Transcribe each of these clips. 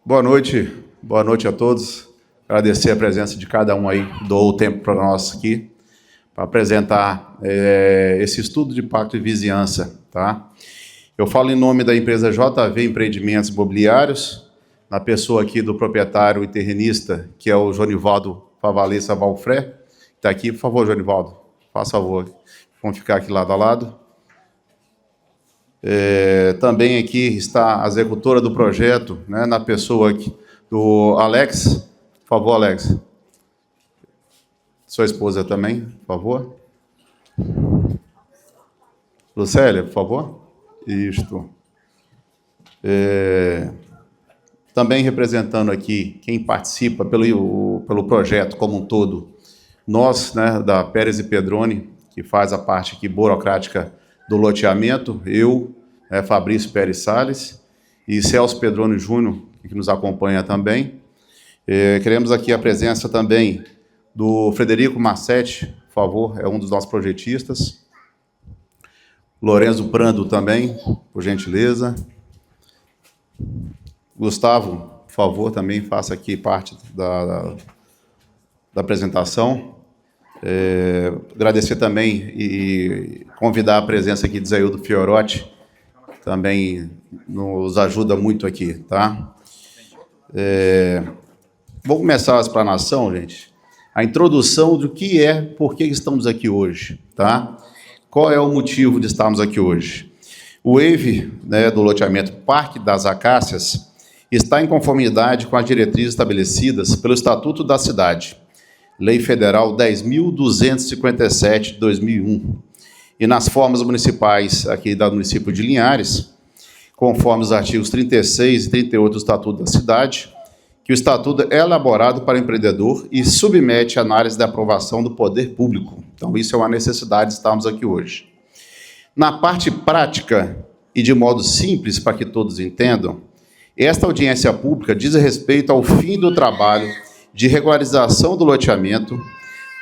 Boa noite a todos. Agradecer a presença de cada um aí, doou o tempo para nós aqui, para apresentar esse estudo de impacto de vizinhança, tá? Eu falo em nome da empresa JV Empreendimentos Imobiliários, na pessoa aqui do proprietário e terrenista, que é o Jonivaldo Favalesa Valfré, que está aqui. Por favor, Jonivaldo, faça favor, vamos ficar aqui lado a lado. Também aqui está a executora do projeto, né, na pessoa aqui, do Alex. Por favor, Alex. Sua esposa também, por favor. Lucélia, por favor. Isto. Também representando aqui quem participa pelo projeto como um todo, nós, né, da Pérez e Pedroni, que faz a parte aqui burocrática do loteamento, eu, Fabrício Pérez Salles e Celso Pedroni Júnior, que nos acompanha também. Queremos aqui a presença também do Frederico Massetti, por favor, é um dos nossos projetistas. Lorenzo Prando também, por gentileza. Gustavo, por favor, também faça aqui parte da apresentação. Agradecer também e convidar a presença aqui de Zaildo Fiorotti, também nos ajuda muito aqui, tá? Vou começar a explanação, gente. A introdução do que por que estamos aqui hoje, tá? Qual é o motivo de estarmos aqui hoje? O EIV, né, do loteamento Parque das Acácias, está em conformidade com as diretrizes estabelecidas pelo Estatuto da Cidade, Lei Federal 10.257 de 2001, e nas formas municipais aqui do município de Linhares, conforme os artigos 36 e 38 do Estatuto da Cidade, que o Estatuto é elaborado para o empreendedor e submete a análise da aprovação do poder público. Então, isso é uma necessidade de estarmos aqui hoje. Na parte prática, e de modo simples para que todos entendam, esta audiência pública diz respeito ao fim do trabalho de regularização do loteamento,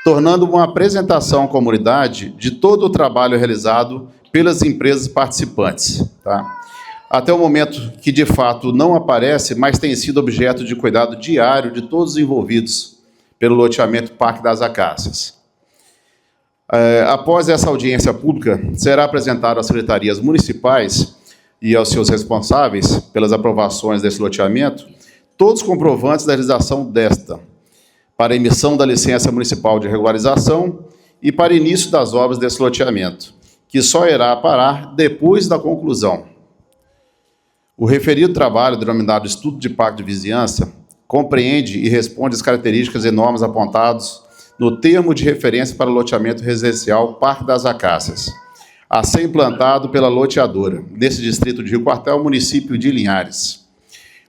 tornando uma apresentação à comunidade de todo o trabalho realizado pelas empresas participantes, tá? Até o momento que, de fato, não aparece, mas tem sido objeto de cuidado diário de todos os envolvidos pelo loteamento Parque das Acácias. Após essa audiência pública, será apresentado às secretarias municipais e aos seus responsáveis pelas aprovações desse loteamento todos os comprovantes da realização desta, para emissão da licença municipal de regularização e para início das obras desse loteamento, que só irá parar depois da conclusão. O referido trabalho, denominado Estudo de Impacto de Vizinhança, compreende e responde às características e normas apontadas no termo de referência para o loteamento residencial Parque das Acácias, a ser implantado pela loteadora, nesse distrito de Rio Quartel, município de Linhares.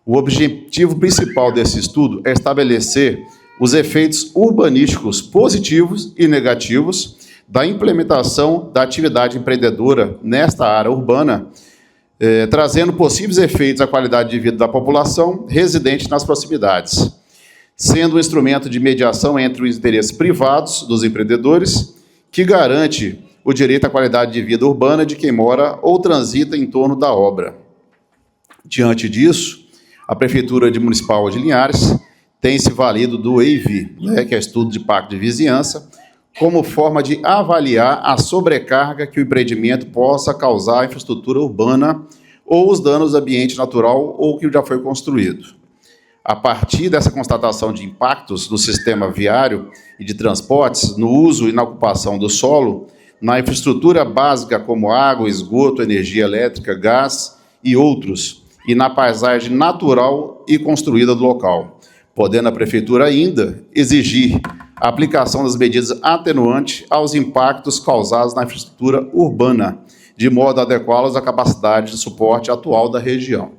O objetivo principal desse estudo é estabelecer os efeitos urbanísticos positivos e negativos da implementação da atividade empreendedora nesta área urbana, trazendo possíveis efeitos à qualidade de vida da população residente nas proximidades, sendo um instrumento de mediação entre os interesses privados dos empreendedores, que garante o direito à qualidade de vida urbana de quem mora ou transita em torno da obra. Diante disso, a Prefeitura Municipal de Linhares tem se valido do EIV, né, que é Estudo de Impacto de Vizinhança, como forma de avaliar a sobrecarga que o empreendimento possa causar à infraestrutura urbana ou os danos ao ambiente natural ou que já foi construído. A partir dessa constatação de impactos no sistema viário e de transportes, no uso e na ocupação do solo, na infraestrutura básica como água, esgoto, energia elétrica, gás e outros, e na paisagem natural e construída do local, podendo a Prefeitura ainda exigir a aplicação das medidas atenuantes aos impactos causados na infraestrutura urbana, de modo a adequá-los à capacidade de suporte atual da região.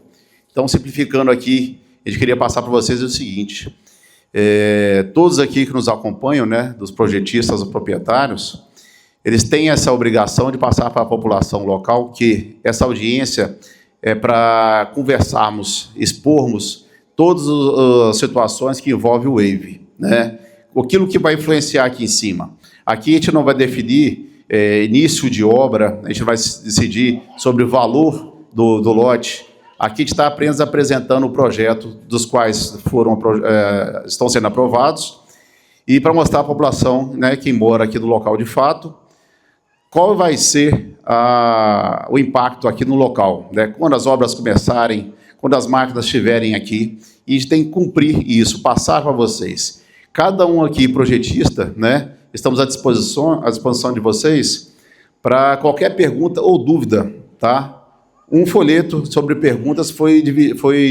Então, simplificando aqui, a gente queria passar para vocês o seguinte: todos aqui que nos acompanham, né, dos projetistas ou proprietários, eles têm essa obrigação de passar para a população local que essa audiência é para conversarmos, expormos todas as situações que envolvem o EIV, né? Aquilo que vai influenciar aqui em cima. Aqui a gente não vai definir início de obra, a gente vai decidir sobre o valor do lote, Aqui a gente está apenas apresentando o projeto dos quais estão sendo aprovados e para mostrar à população, né, que mora aqui no local de fato, qual vai ser o impacto aqui no local, né? Quando as obras começarem, quando as máquinas estiverem aqui, e a gente tem que cumprir isso, passar para vocês. Cada um aqui, projetista, né, estamos à disposição de vocês para qualquer pergunta ou dúvida, tá? Um folheto sobre perguntas foi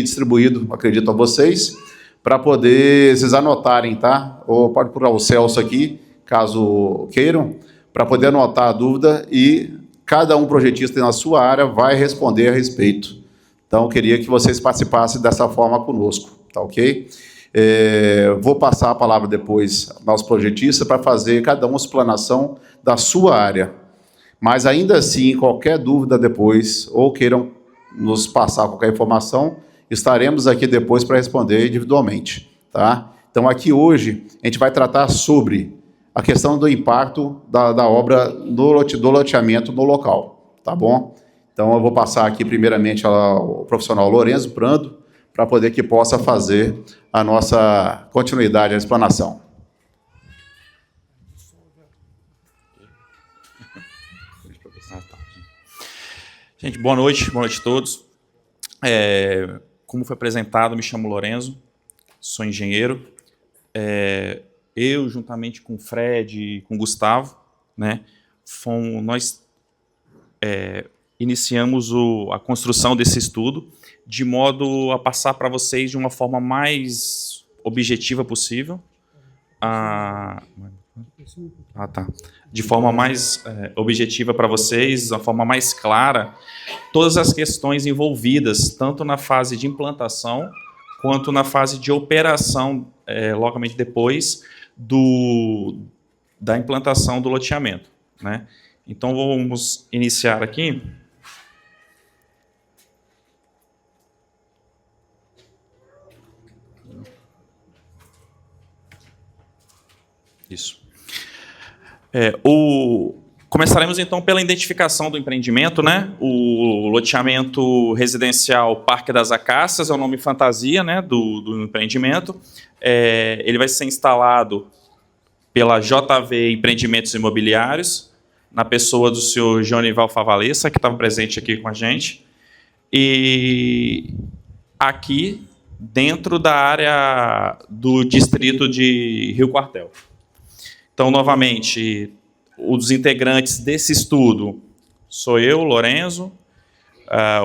distribuído, acredito, a vocês, para poder vocês anotarem, tá? Ou pode procurar o Celso aqui, caso queiram, para poder anotar a dúvida e cada um projetista na sua área vai responder a respeito. Então, eu queria que vocês participassem dessa forma conosco, tá ok? Vou passar a palavra depois aos projetistas para fazer cada uma explanação da sua área. Mas, ainda assim, qualquer dúvida depois, ou queiram nos passar qualquer informação, estaremos aqui depois para responder individualmente, tá? Então, aqui hoje, a gente vai tratar sobre a questão do impacto da obra do loteamento no local, tá bom? Então, eu vou passar aqui, primeiramente, ao profissional Lourenço Prando, para poder que possa fazer a nossa continuidade, a explanação. Gente, boa noite a todos. Como foi apresentado, me chamo Lourenço, sou engenheiro. Eu, juntamente com o Fred e com o Gustavo, né, nós iniciamos a construção desse estudo de modo a passar para vocês de uma forma mais objetiva possível. De forma mais objetiva para vocês, de uma forma mais clara, todas as questões envolvidas, tanto na fase de implantação, quanto na fase de operação, logicamente depois da implantação do loteamento, né? Então, vamos iniciar aqui. Isso. Começaremos, então, pela identificação do empreendimento, né? O loteamento residencial Parque das Acácias é o nome fantasia, né, do empreendimento. Ele vai ser instalado pela JV Empreendimentos Imobiliários, na pessoa do senhor Jonival Favalesa, que estava presente aqui com a gente. E aqui, dentro da área do distrito de Rio Quartel. Então, novamente, os integrantes desse estudo sou eu, Lourenço,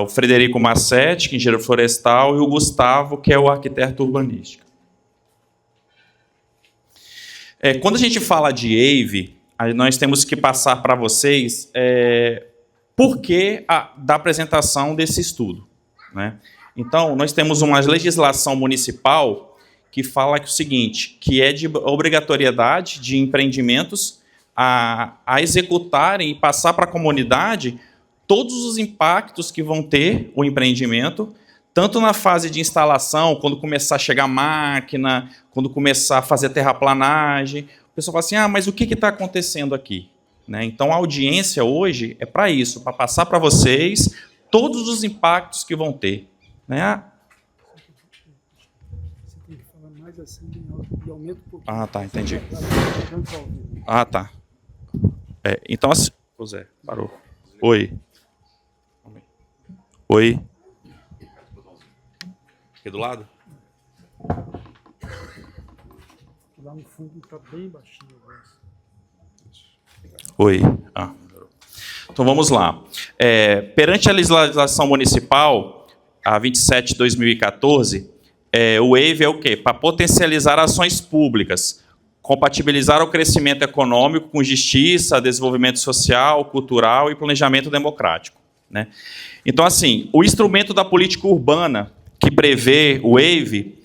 o Frederico Massetti, que é engenheiro florestal, e o Gustavo, que é o arquiteto urbanístico. Quando a gente fala de EIV, nós temos que passar para vocês por que da apresentação desse estudo, né? Então, nós temos uma legislação municipal que fala que o seguinte, que é de obrigatoriedade de empreendimentos a executarem e passar para a comunidade todos os impactos que vão ter o empreendimento, tanto na fase de instalação, quando começar a chegar máquina, quando começar a fazer terraplanagem. O pessoal fala assim, mas o que está acontecendo aqui? Né? Então, a audiência hoje é para isso, para passar para vocês todos os impactos que vão ter. Né? Você tem que falar mais assim e aumenta um pouquinho. Ah, tá, entendi. Ah, tá. Então, assim... Ô Zé, parou. Oi. Oi. Aqui do lado? Lá no fundo está bem baixinho a voz. Oi. Então, vamos lá. Perante a legislação municipal, a 27 de 2014, o EIV é o quê? Para potencializar ações públicas, compatibilizar o crescimento econômico com justiça, desenvolvimento social, cultural e planejamento democrático. Né? Então, assim, o instrumento da política urbana que prevê o EIV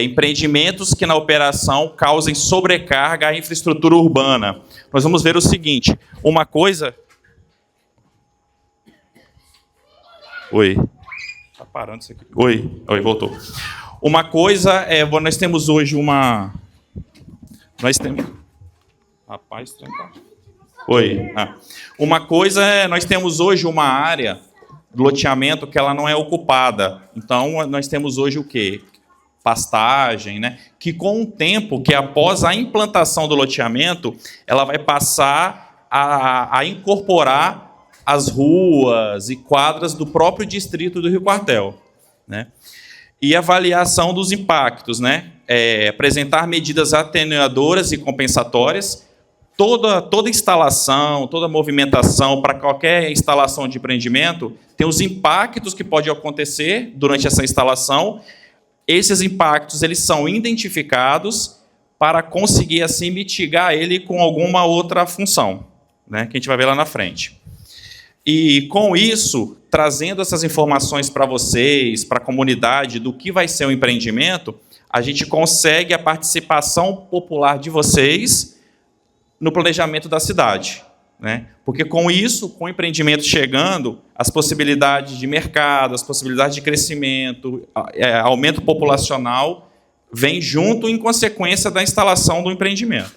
empreendimentos que na operação causem sobrecarga à infraestrutura urbana. Nós vamos ver o seguinte, uma coisa... Oi. Está parando isso aqui. Oi, voltou. Uma coisa nós temos hoje uma... Nós temos... Rapaz, tranquilo. Oi. Uma coisa nós temos hoje uma área do loteamento que ela não é ocupada. Então, nós temos hoje o quê? Pastagem, né? Que com o tempo, que após a implantação do loteamento, ela vai passar a incorporar as ruas e quadras do próprio distrito do Rio Quartel, né? E avaliação dos impactos, né? Apresentar medidas atenuadoras e compensatórias. Toda instalação, toda movimentação, para qualquer instalação de empreendimento, tem os impactos que podem acontecer durante essa instalação. Esses impactos eles são identificados para conseguir assim mitigar ele com alguma outra função, né, que a gente vai ver lá na frente. E com isso, trazendo essas informações para vocês, para a comunidade, do que vai ser o empreendimento, a gente consegue a participação popular de vocês no planejamento da cidade, né? Porque com isso, com o empreendimento chegando, as possibilidades de mercado, as possibilidades de crescimento, aumento populacional, vem junto em consequência da instalação do empreendimento.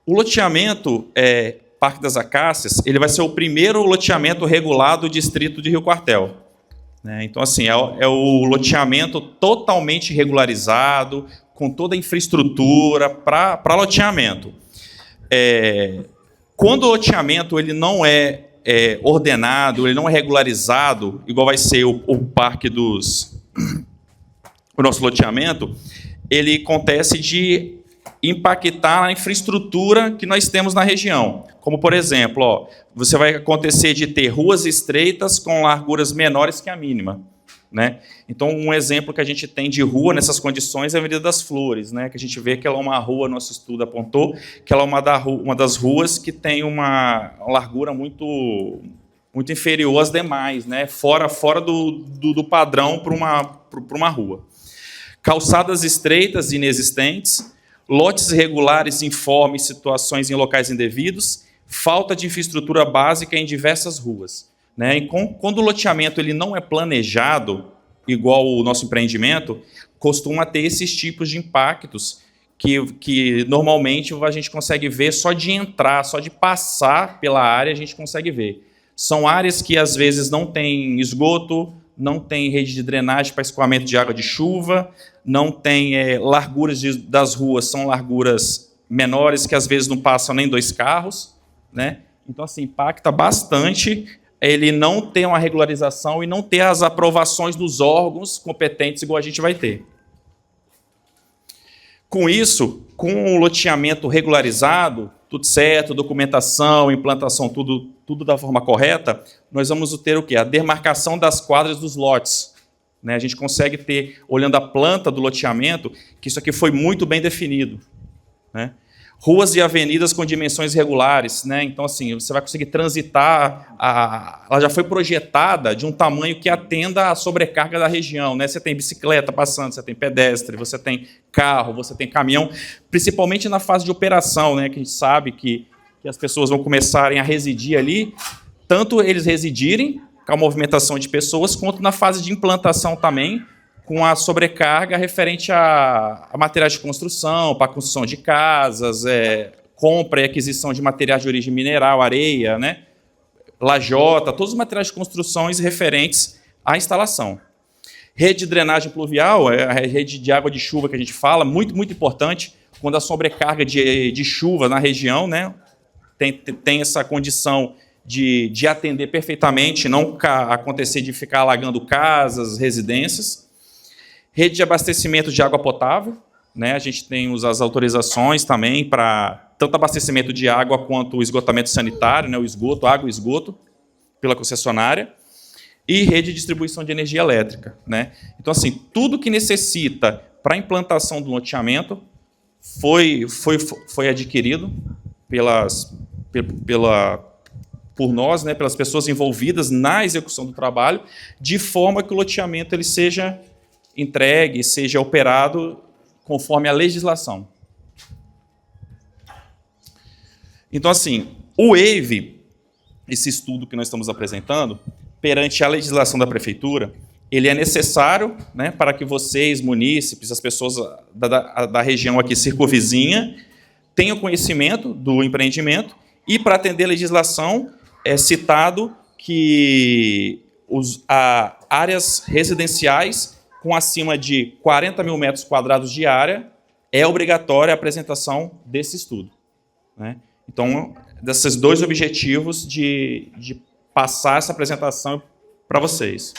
O loteamento Parque das Acácias, ele vai ser o primeiro loteamento regulado do distrito de Rio Quartel, né? Então, assim, é o loteamento totalmente regularizado, com toda a infraestrutura para loteamento. Quando o loteamento ele não é ordenado, ele não é regularizado, igual vai ser o parque o nosso loteamento, ele acontece de impactar na infraestrutura que nós temos na região. Como, por exemplo, você vai acontecer de ter ruas estreitas com larguras menores que a mínima, né? Então, um exemplo que a gente tem de rua nessas condições é a Avenida das Flores, né? Que a gente vê que ela é uma rua, nosso estudo apontou, que ela é uma das ruas que tem uma largura muito inferior às demais, né? Fora do padrão para uma rua. Calçadas estreitas e inexistentes, lotes irregulares informes, situações em locais indevidos, falta de infraestrutura básica em diversas ruas, né? E quando o loteamento ele não é planejado, igual o nosso empreendimento, costuma ter esses tipos de impactos que normalmente a gente consegue ver só de entrar, só de passar pela área, a gente consegue ver. São áreas que, às vezes, não tem esgoto, não tem rede de drenagem para escoamento de água de chuva, não tem larguras das ruas, são larguras menores que, às vezes, não passam nem 2 carros, né? Então, assim, impacta bastante ele não ter uma regularização e não ter as aprovações dos órgãos competentes igual a gente vai ter. Com isso, com o loteamento regularizado, tudo certo, documentação, implantação, tudo da forma correta, nós vamos ter o quê? A demarcação das quadras dos lotes, né? A gente consegue ter, olhando a planta do loteamento, que isso aqui foi muito bem definido, né? Ruas e avenidas com dimensões regulares, né? Então, assim, você vai conseguir transitar, ela já foi projetada de um tamanho que atenda à sobrecarga da região, né? Você tem bicicleta passando, você tem pedestre, você tem carro, você tem caminhão, principalmente na fase de operação, né? Que a gente sabe que as pessoas vão começarem a residir ali, tanto eles residirem com a movimentação de pessoas, quanto na fase de implantação também, com a sobrecarga referente a materiais de construção, para a construção de casas, compra e aquisição de materiais de origem mineral, areia, né? Lajota, todos os materiais de construções referentes à instalação. Rede de drenagem pluvial, a rede de água de chuva que a gente fala, muito, muito importante, quando a sobrecarga de chuva na região, né, tem essa condição de atender perfeitamente, não acontecer de ficar alagando casas, residências. Rede de abastecimento de água potável, né? A gente tem as autorizações também para tanto abastecimento de água quanto o esgotamento sanitário, né? O esgoto, água e esgoto, pela concessionária. E rede de distribuição de energia elétrica, né? Então, assim, tudo que necessita para a implantação do loteamento foi adquirido por nós, né? Pelas pessoas envolvidas na execução do trabalho, de forma que o loteamento ele seja entregue, seja operado conforme a legislação. Então, assim, o EIV, esse estudo que nós estamos apresentando, perante a legislação da prefeitura, ele é necessário, né, para que vocês, munícipes, as pessoas da região aqui circunvizinha, tenham conhecimento do empreendimento e, para atender a legislação, é citado que áreas residenciais com acima de 40 mil metros quadrados de área é obrigatória a apresentação desse estudo, né? Então, desses dois objetivos de passar essa apresentação para vocês.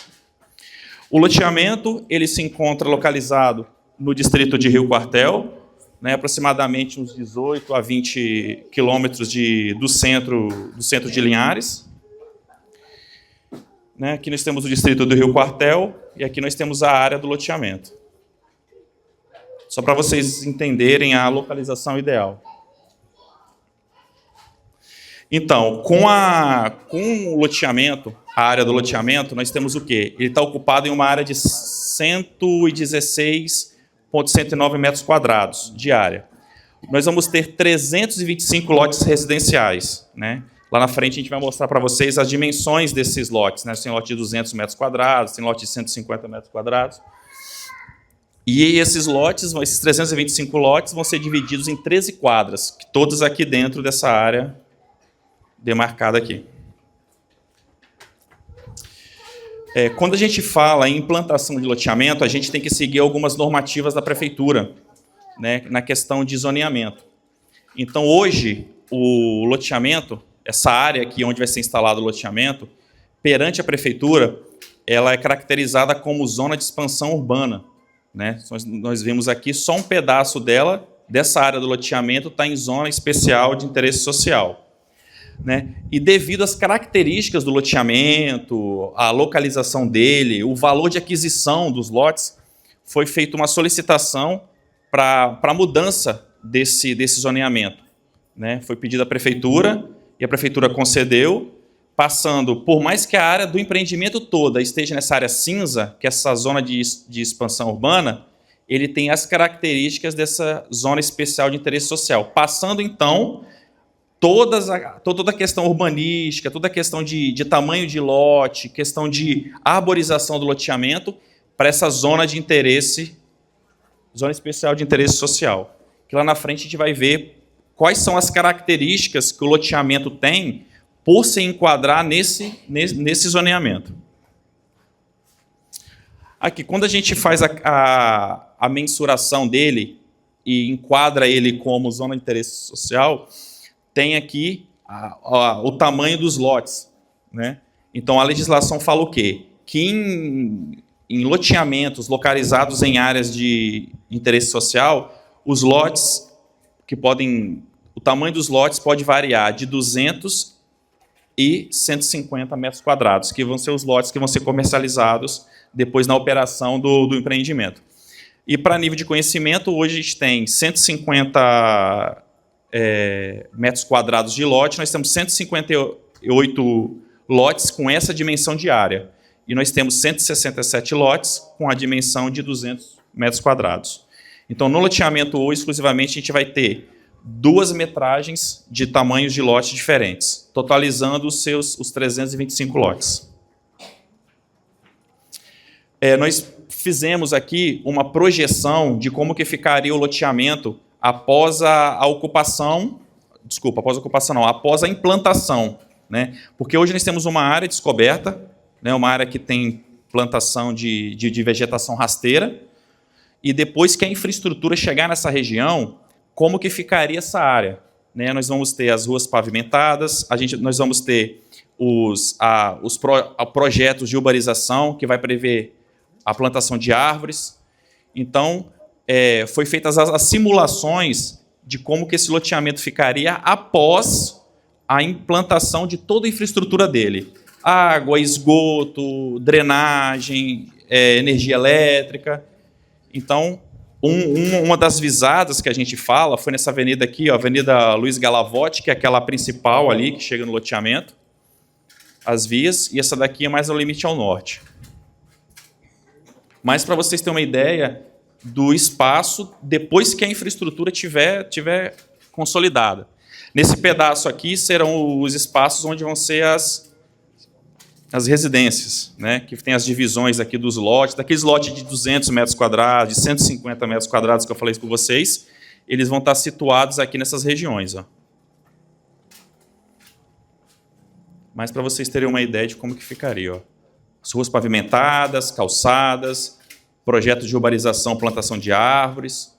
O loteamento ele se encontra localizado no distrito de Rio Quartel, né, aproximadamente uns 18 a 20 quilômetros do centro de Linhares. Né, aqui nós temos o distrito do Rio Quartel e aqui nós temos a área do loteamento. Só para vocês entenderem a localização ideal. Então, com o loteamento, a área do loteamento, nós temos o quê? Ele está ocupado em uma área de 116,109 metros quadrados de área. Nós vamos ter 325 lotes residenciais, né? Lá na frente a gente vai mostrar para vocês as dimensões desses lotes, né? Tem lote de 200 metros quadrados, tem lote de 150 metros quadrados. E esses lotes, esses 325 lotes, vão ser divididos em 13 quadras, que todas aqui dentro dessa área demarcada aqui. Quando a gente fala em implantação de loteamento, a gente tem que seguir algumas normativas da prefeitura, né, na questão de zoneamento. Então, hoje, o loteamento, essa área aqui onde vai ser instalado o loteamento, perante a prefeitura, ela é caracterizada como zona de expansão urbana, né? Nós vimos aqui só um pedaço dessa área do loteamento está em zona especial de interesse social. Né? E devido às características do loteamento, a localização dele, o valor de aquisição dos lotes, foi feita uma solicitação para a mudança desse zoneamento. Né? Foi pedida à prefeitura e a prefeitura concedeu, passando, por mais que a área do empreendimento toda esteja nessa área cinza, que é essa zona de expansão urbana, ele tem as características dessa zona especial de interesse social, passando então toda a questão urbanística, toda a questão de tamanho de lote, questão de arborização do loteamento para essa zona de interesse, zona especial de interesse social. Que lá na frente a gente vai ver quais são as características que o loteamento tem por se enquadrar nesse zoneamento. Aqui, quando a gente faz a mensuração dele e enquadra ele como zona de interesse social, tem aqui o tamanho dos lotes. Né? Então, a legislação fala o quê? Que em loteamentos localizados em áreas de interesse social, os lotes o tamanho dos lotes pode variar de 200 e 150 metros quadrados, que vão ser os lotes que vão ser comercializados depois na operação do empreendimento. E para nível de conhecimento, hoje a gente tem 150 metros quadrados de lote, nós temos 158 lotes com essa dimensão de área. E nós temos 167 lotes com a dimensão de 200 metros quadrados. Então, no loteamento hoje, exclusivamente, a gente vai ter 2 metragens de tamanhos de lotes diferentes, totalizando os 325 lotes. Nós fizemos aqui uma projeção de como que ficaria o loteamento após após a implantação, né? Porque hoje nós temos uma área descoberta, né? Uma área que tem plantação de vegetação rasteira, e depois que a infraestrutura chegar nessa região, como que ficaria essa área? Né? Nós vamos ter as ruas pavimentadas, nós vamos ter os projetos de urbanização, que vai prever a plantação de árvores. Então, foi feitas as simulações de como que esse loteamento ficaria após a implantação de toda a infraestrutura dele. Água, esgoto, drenagem, energia elétrica. Então, uma das visadas que a gente fala foi nessa avenida aqui, a Avenida Luiz Galavotti, que é aquela principal ali, que chega no loteamento, as vias, e essa daqui é mais ao limite ao norte. Mas, para vocês terem uma ideia do espaço depois que a infraestrutura tiver consolidada. Nesse pedaço aqui serão os espaços onde vão ser as residências, né? Que tem as divisões aqui dos lotes, daqueles lotes de 200 metros quadrados, de 150 metros quadrados que eu falei com vocês, eles vão estar situados aqui nessas regiões. Ó. mas para vocês terem uma ideia de como que ficaria. Ó. As ruas pavimentadas, calçadas, projetos de urbanização, plantação de árvores,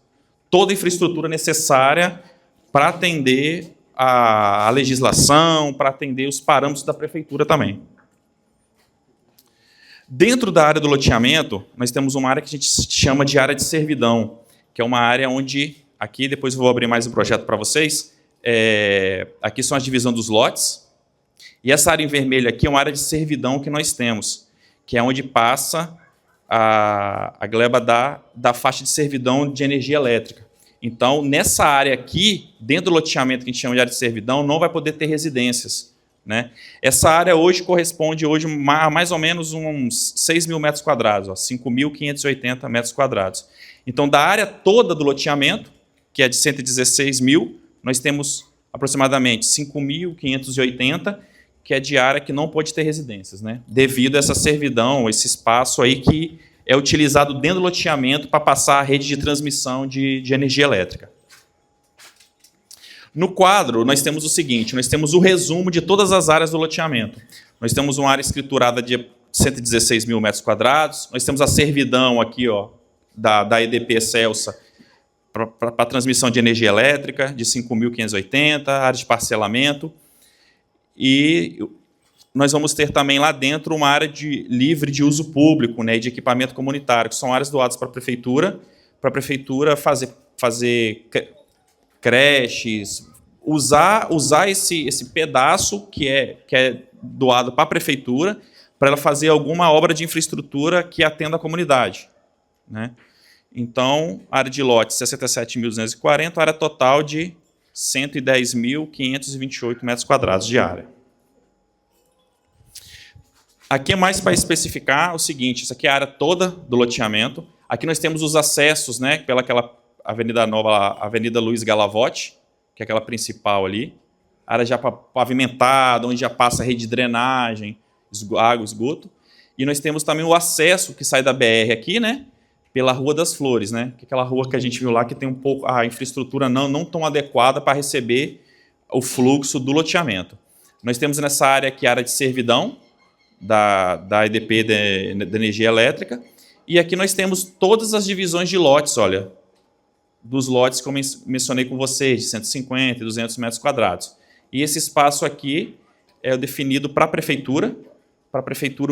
toda a infraestrutura necessária para atender a legislação, para atender os parâmetros da prefeitura também. Dentro da área do loteamento, nós temos uma área que a gente chama de área de servidão, que é uma área onde, aqui depois eu vou abrir mais um projeto para vocês, aqui são as divisões dos lotes, e essa área em vermelho aqui é uma área de servidão que nós temos, que é onde passa a gleba da faixa de servidão de energia elétrica. Então, nessa área aqui, dentro do loteamento que a gente chama de área de servidão, não vai poder ter residências. Né? Essa área hoje corresponde a mais ou menos uns 6 mil metros quadrados, 5.580 metros quadrados. Então, da área toda do loteamento, que é de 116 mil, nós temos aproximadamente 5.580, que é de área que não pode ter residências, né? Devido a essa servidão, esse espaço aí que é utilizado dentro do loteamento para passar a rede de transmissão de energia elétrica. No quadro, nós temos o seguinte, nós temos o resumo de todas as áreas do loteamento. Nós temos uma área escriturada de 116 mil metros quadrados, nós temos a servidão aqui, ó, da EDP Celsa, para transmissão de energia elétrica, de 5.580, área de parcelamento, e nós vamos ter também lá dentro uma área livre de uso público, né, de equipamento comunitário, que são áreas doadas para a prefeitura fazer creches, usar esse pedaço que é doado para a prefeitura para ela fazer alguma obra de infraestrutura que atenda a comunidade. Né? Então, área de lote 67.240, área total de 110.528 metros quadrados de área. Aqui é mais para especificar o seguinte, isso aqui é a área toda do loteamento. Aqui nós temos os acessos, né, pela aquela Avenida Nova, Avenida Luiz Galavotti, que é aquela principal ali. Área já pavimentada, onde já passa a rede de drenagem, água, esgoto. E nós temos também o acesso que sai da BR aqui, né, pela Rua das Flores, né, que é aquela rua que a gente viu lá que tem um pouco a infraestrutura não tão adequada para receber o fluxo do loteamento. Nós temos nessa área aqui a área de servidão da EDP de energia elétrica. E aqui nós temos todas as divisões de lotes, olha, dos lotes que eu mencionei com vocês, de 150 e 200 metros quadrados. E esse espaço aqui é definido para a prefeitura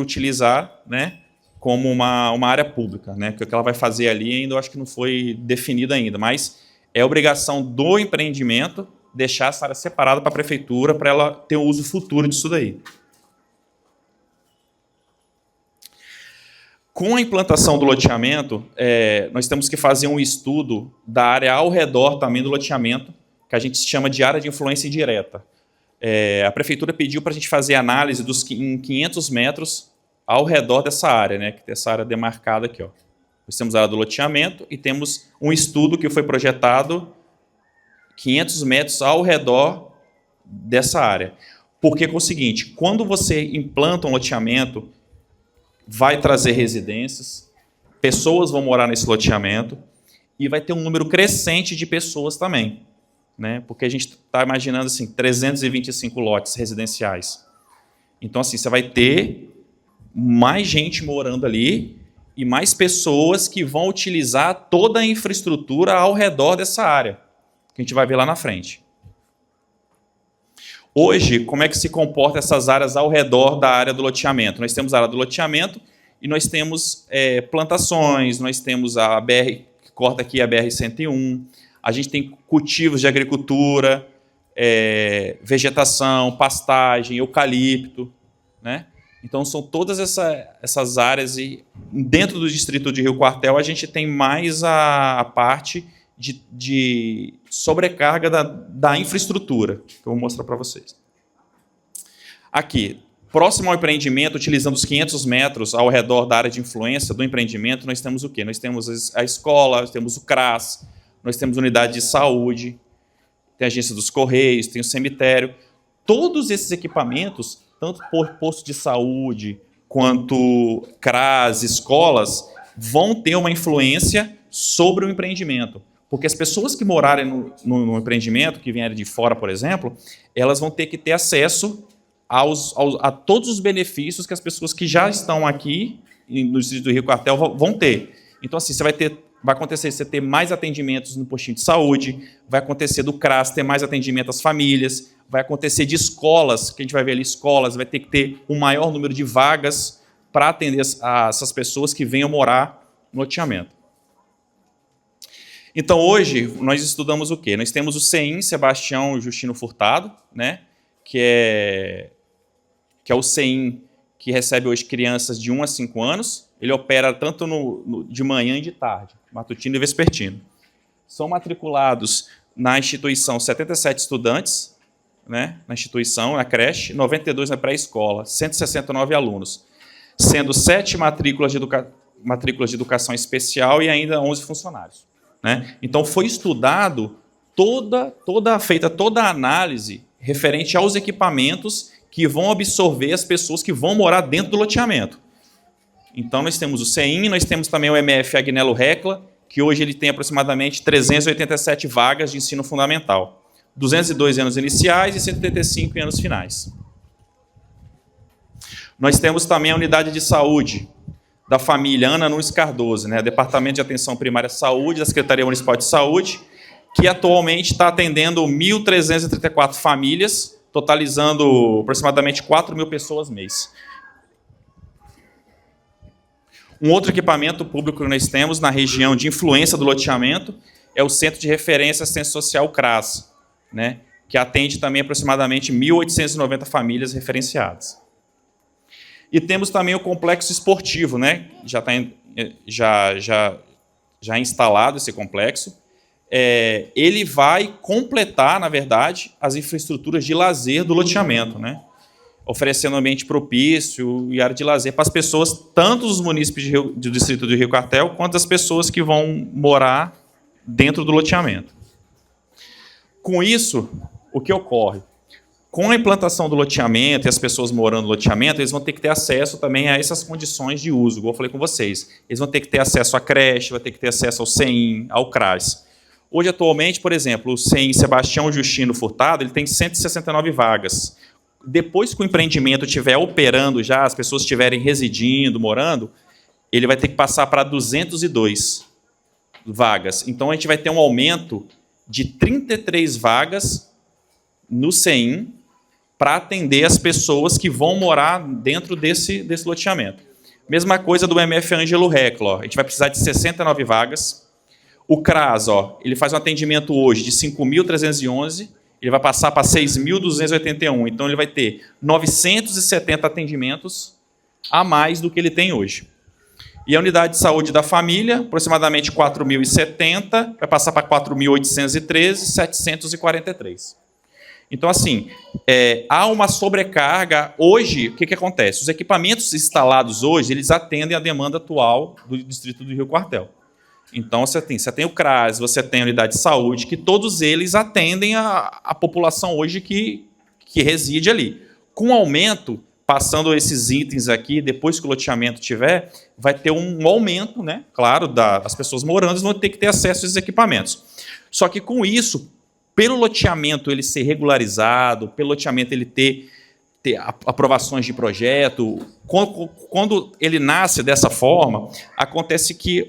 utilizar, né, como uma área pública. Né, porque o que ela vai fazer ali ainda eu acho que não foi definido ainda, mas é obrigação do empreendimento deixar essa área separada para a prefeitura para ela ter um uso futuro disso daí. Com a implantação do loteamento, nós temos que fazer um estudo da área ao redor também do loteamento, que a gente chama de área de influência indireta. A prefeitura pediu para a gente fazer análise em 500 metros ao redor dessa área, né, que tem essa área demarcada aqui. Ó. Nós temos a área do loteamento e temos um estudo que foi projetado 500 metros ao redor dessa área. Porque é o seguinte, quando você implanta um loteamento, vai trazer residências, pessoas vão morar nesse loteamento e vai ter um número crescente de pessoas também, né? Porque a gente está imaginando assim, 325 lotes residenciais. Então, assim, você vai ter mais gente morando ali e mais pessoas que vão utilizar toda a infraestrutura ao redor dessa área, que a gente vai ver lá na frente. Hoje, como é que se comporta essas áreas ao redor da área do loteamento? Nós temos a área do loteamento e nós temos plantações, nós temos a BR, que corta aqui a BR-101, a gente tem cultivos de agricultura, vegetação, pastagem, eucalipto, né? Então, são todas essas áreas e dentro do distrito de Rio Quartel a gente tem mais a parte de sobrecarga da infraestrutura, que eu vou mostrar para vocês. Aqui, próximo ao empreendimento, utilizando os 500 metros ao redor da área de influência do empreendimento, nós temos o quê? Nós temos a escola, nós temos o CRAS, nós temos unidade de saúde, tem a agência dos Correios, tem o cemitério. Todos esses equipamentos, tanto por posto de saúde, quanto CRAS, escolas, vão ter uma influência sobre o empreendimento. Porque as pessoas que morarem no empreendimento, que vierem de fora, por exemplo, elas vão ter que ter acesso a todos os benefícios que as pessoas que já estão aqui no Distrito do Rio Quartel vão ter. Então, assim, vai acontecer você ter mais atendimentos no postinho de saúde, vai acontecer do CRAS ter mais atendimento às famílias, vai acontecer de escolas, que a gente vai ver ali, escolas, vai ter que ter um maior número de vagas para atender essas pessoas que venham morar no loteamento. Então, hoje, nós estudamos o quê? Nós temos o CEIM Sebastião Justino Furtado, né, que é o CEIM que recebe hoje crianças de 1 a 5 anos. Ele opera tanto de manhã e de tarde, matutino e vespertino. São matriculados na instituição 77 estudantes, né, na instituição, na creche, 92 na pré-escola, 169 alunos, sendo 7 matrículas de educação especial e ainda 11 funcionários. Né? Então, foi estudado feita toda a análise referente aos equipamentos que vão absorver as pessoas que vão morar dentro do loteamento. Então, nós temos o CEIM, nós temos também o MF Agnello Recla, que hoje ele tem aproximadamente 387 vagas de ensino fundamental, 202 em anos iniciais e 185 em anos finais. Nós temos também a unidade de saúde da família Ana Nunes Cardoso, né, Departamento de Atenção Primária à Saúde da Secretaria Municipal de Saúde, que atualmente está atendendo 1.334 famílias, totalizando aproximadamente 4.000 pessoas mês. Um outro equipamento público que nós temos na região de influência do loteamento é o Centro de Referência Assistência Social CRAS, né, que atende também aproximadamente 1.890 famílias referenciadas. E temos também o complexo esportivo, né, já instalado esse complexo. Ele vai completar, na verdade, as infraestruturas de lazer do loteamento, né, oferecendo um ambiente propício e área de lazer para as pessoas, tanto dos munícipes do Distrito do Rio Quartel, quanto as pessoas que vão morar dentro do loteamento. Com isso, o que ocorre? Com a implantação do loteamento e as pessoas morando no loteamento, eles vão ter que ter acesso também a essas condições de uso, igual eu falei com vocês. Eles vão ter que ter acesso à creche, vão ter que ter acesso ao CEIM, ao CRAS. Hoje, atualmente, por exemplo, o CEIM Sebastião Justino Furtado, ele tem 169 vagas. Depois que o empreendimento estiver operando já, as pessoas estiverem residindo, morando, ele vai ter que passar para 202 vagas. Então, a gente vai ter um aumento de 33 vagas no CEIM para atender as pessoas que vão morar dentro desse loteamento. Mesma coisa do MF Agnello Recla. A gente vai precisar de 69 vagas. O CRAS, ele faz um atendimento hoje de 5.311, ele vai passar para 6.281. Então, ele vai ter 970 atendimentos a mais do que ele tem hoje. E a unidade de saúde da família, aproximadamente 4.070, vai passar para 4.813, 743. Então, assim, há uma sobrecarga. Hoje, o que acontece? Os equipamentos instalados hoje, eles atendem a demanda atual do Distrito do Rio Quartel. Então, você tem o CRAS, você tem a unidade de saúde, que todos eles atendem a população hoje que reside ali. Com o aumento, passando esses itens aqui, depois que o loteamento tiver, vai ter um aumento, né? Claro, das pessoas morando, eles vão ter que ter acesso a esses equipamentos. Só que com isso, pelo loteamento ele ser regularizado, pelo loteamento ele ter aprovações de projeto, quando ele nasce dessa forma, acontece que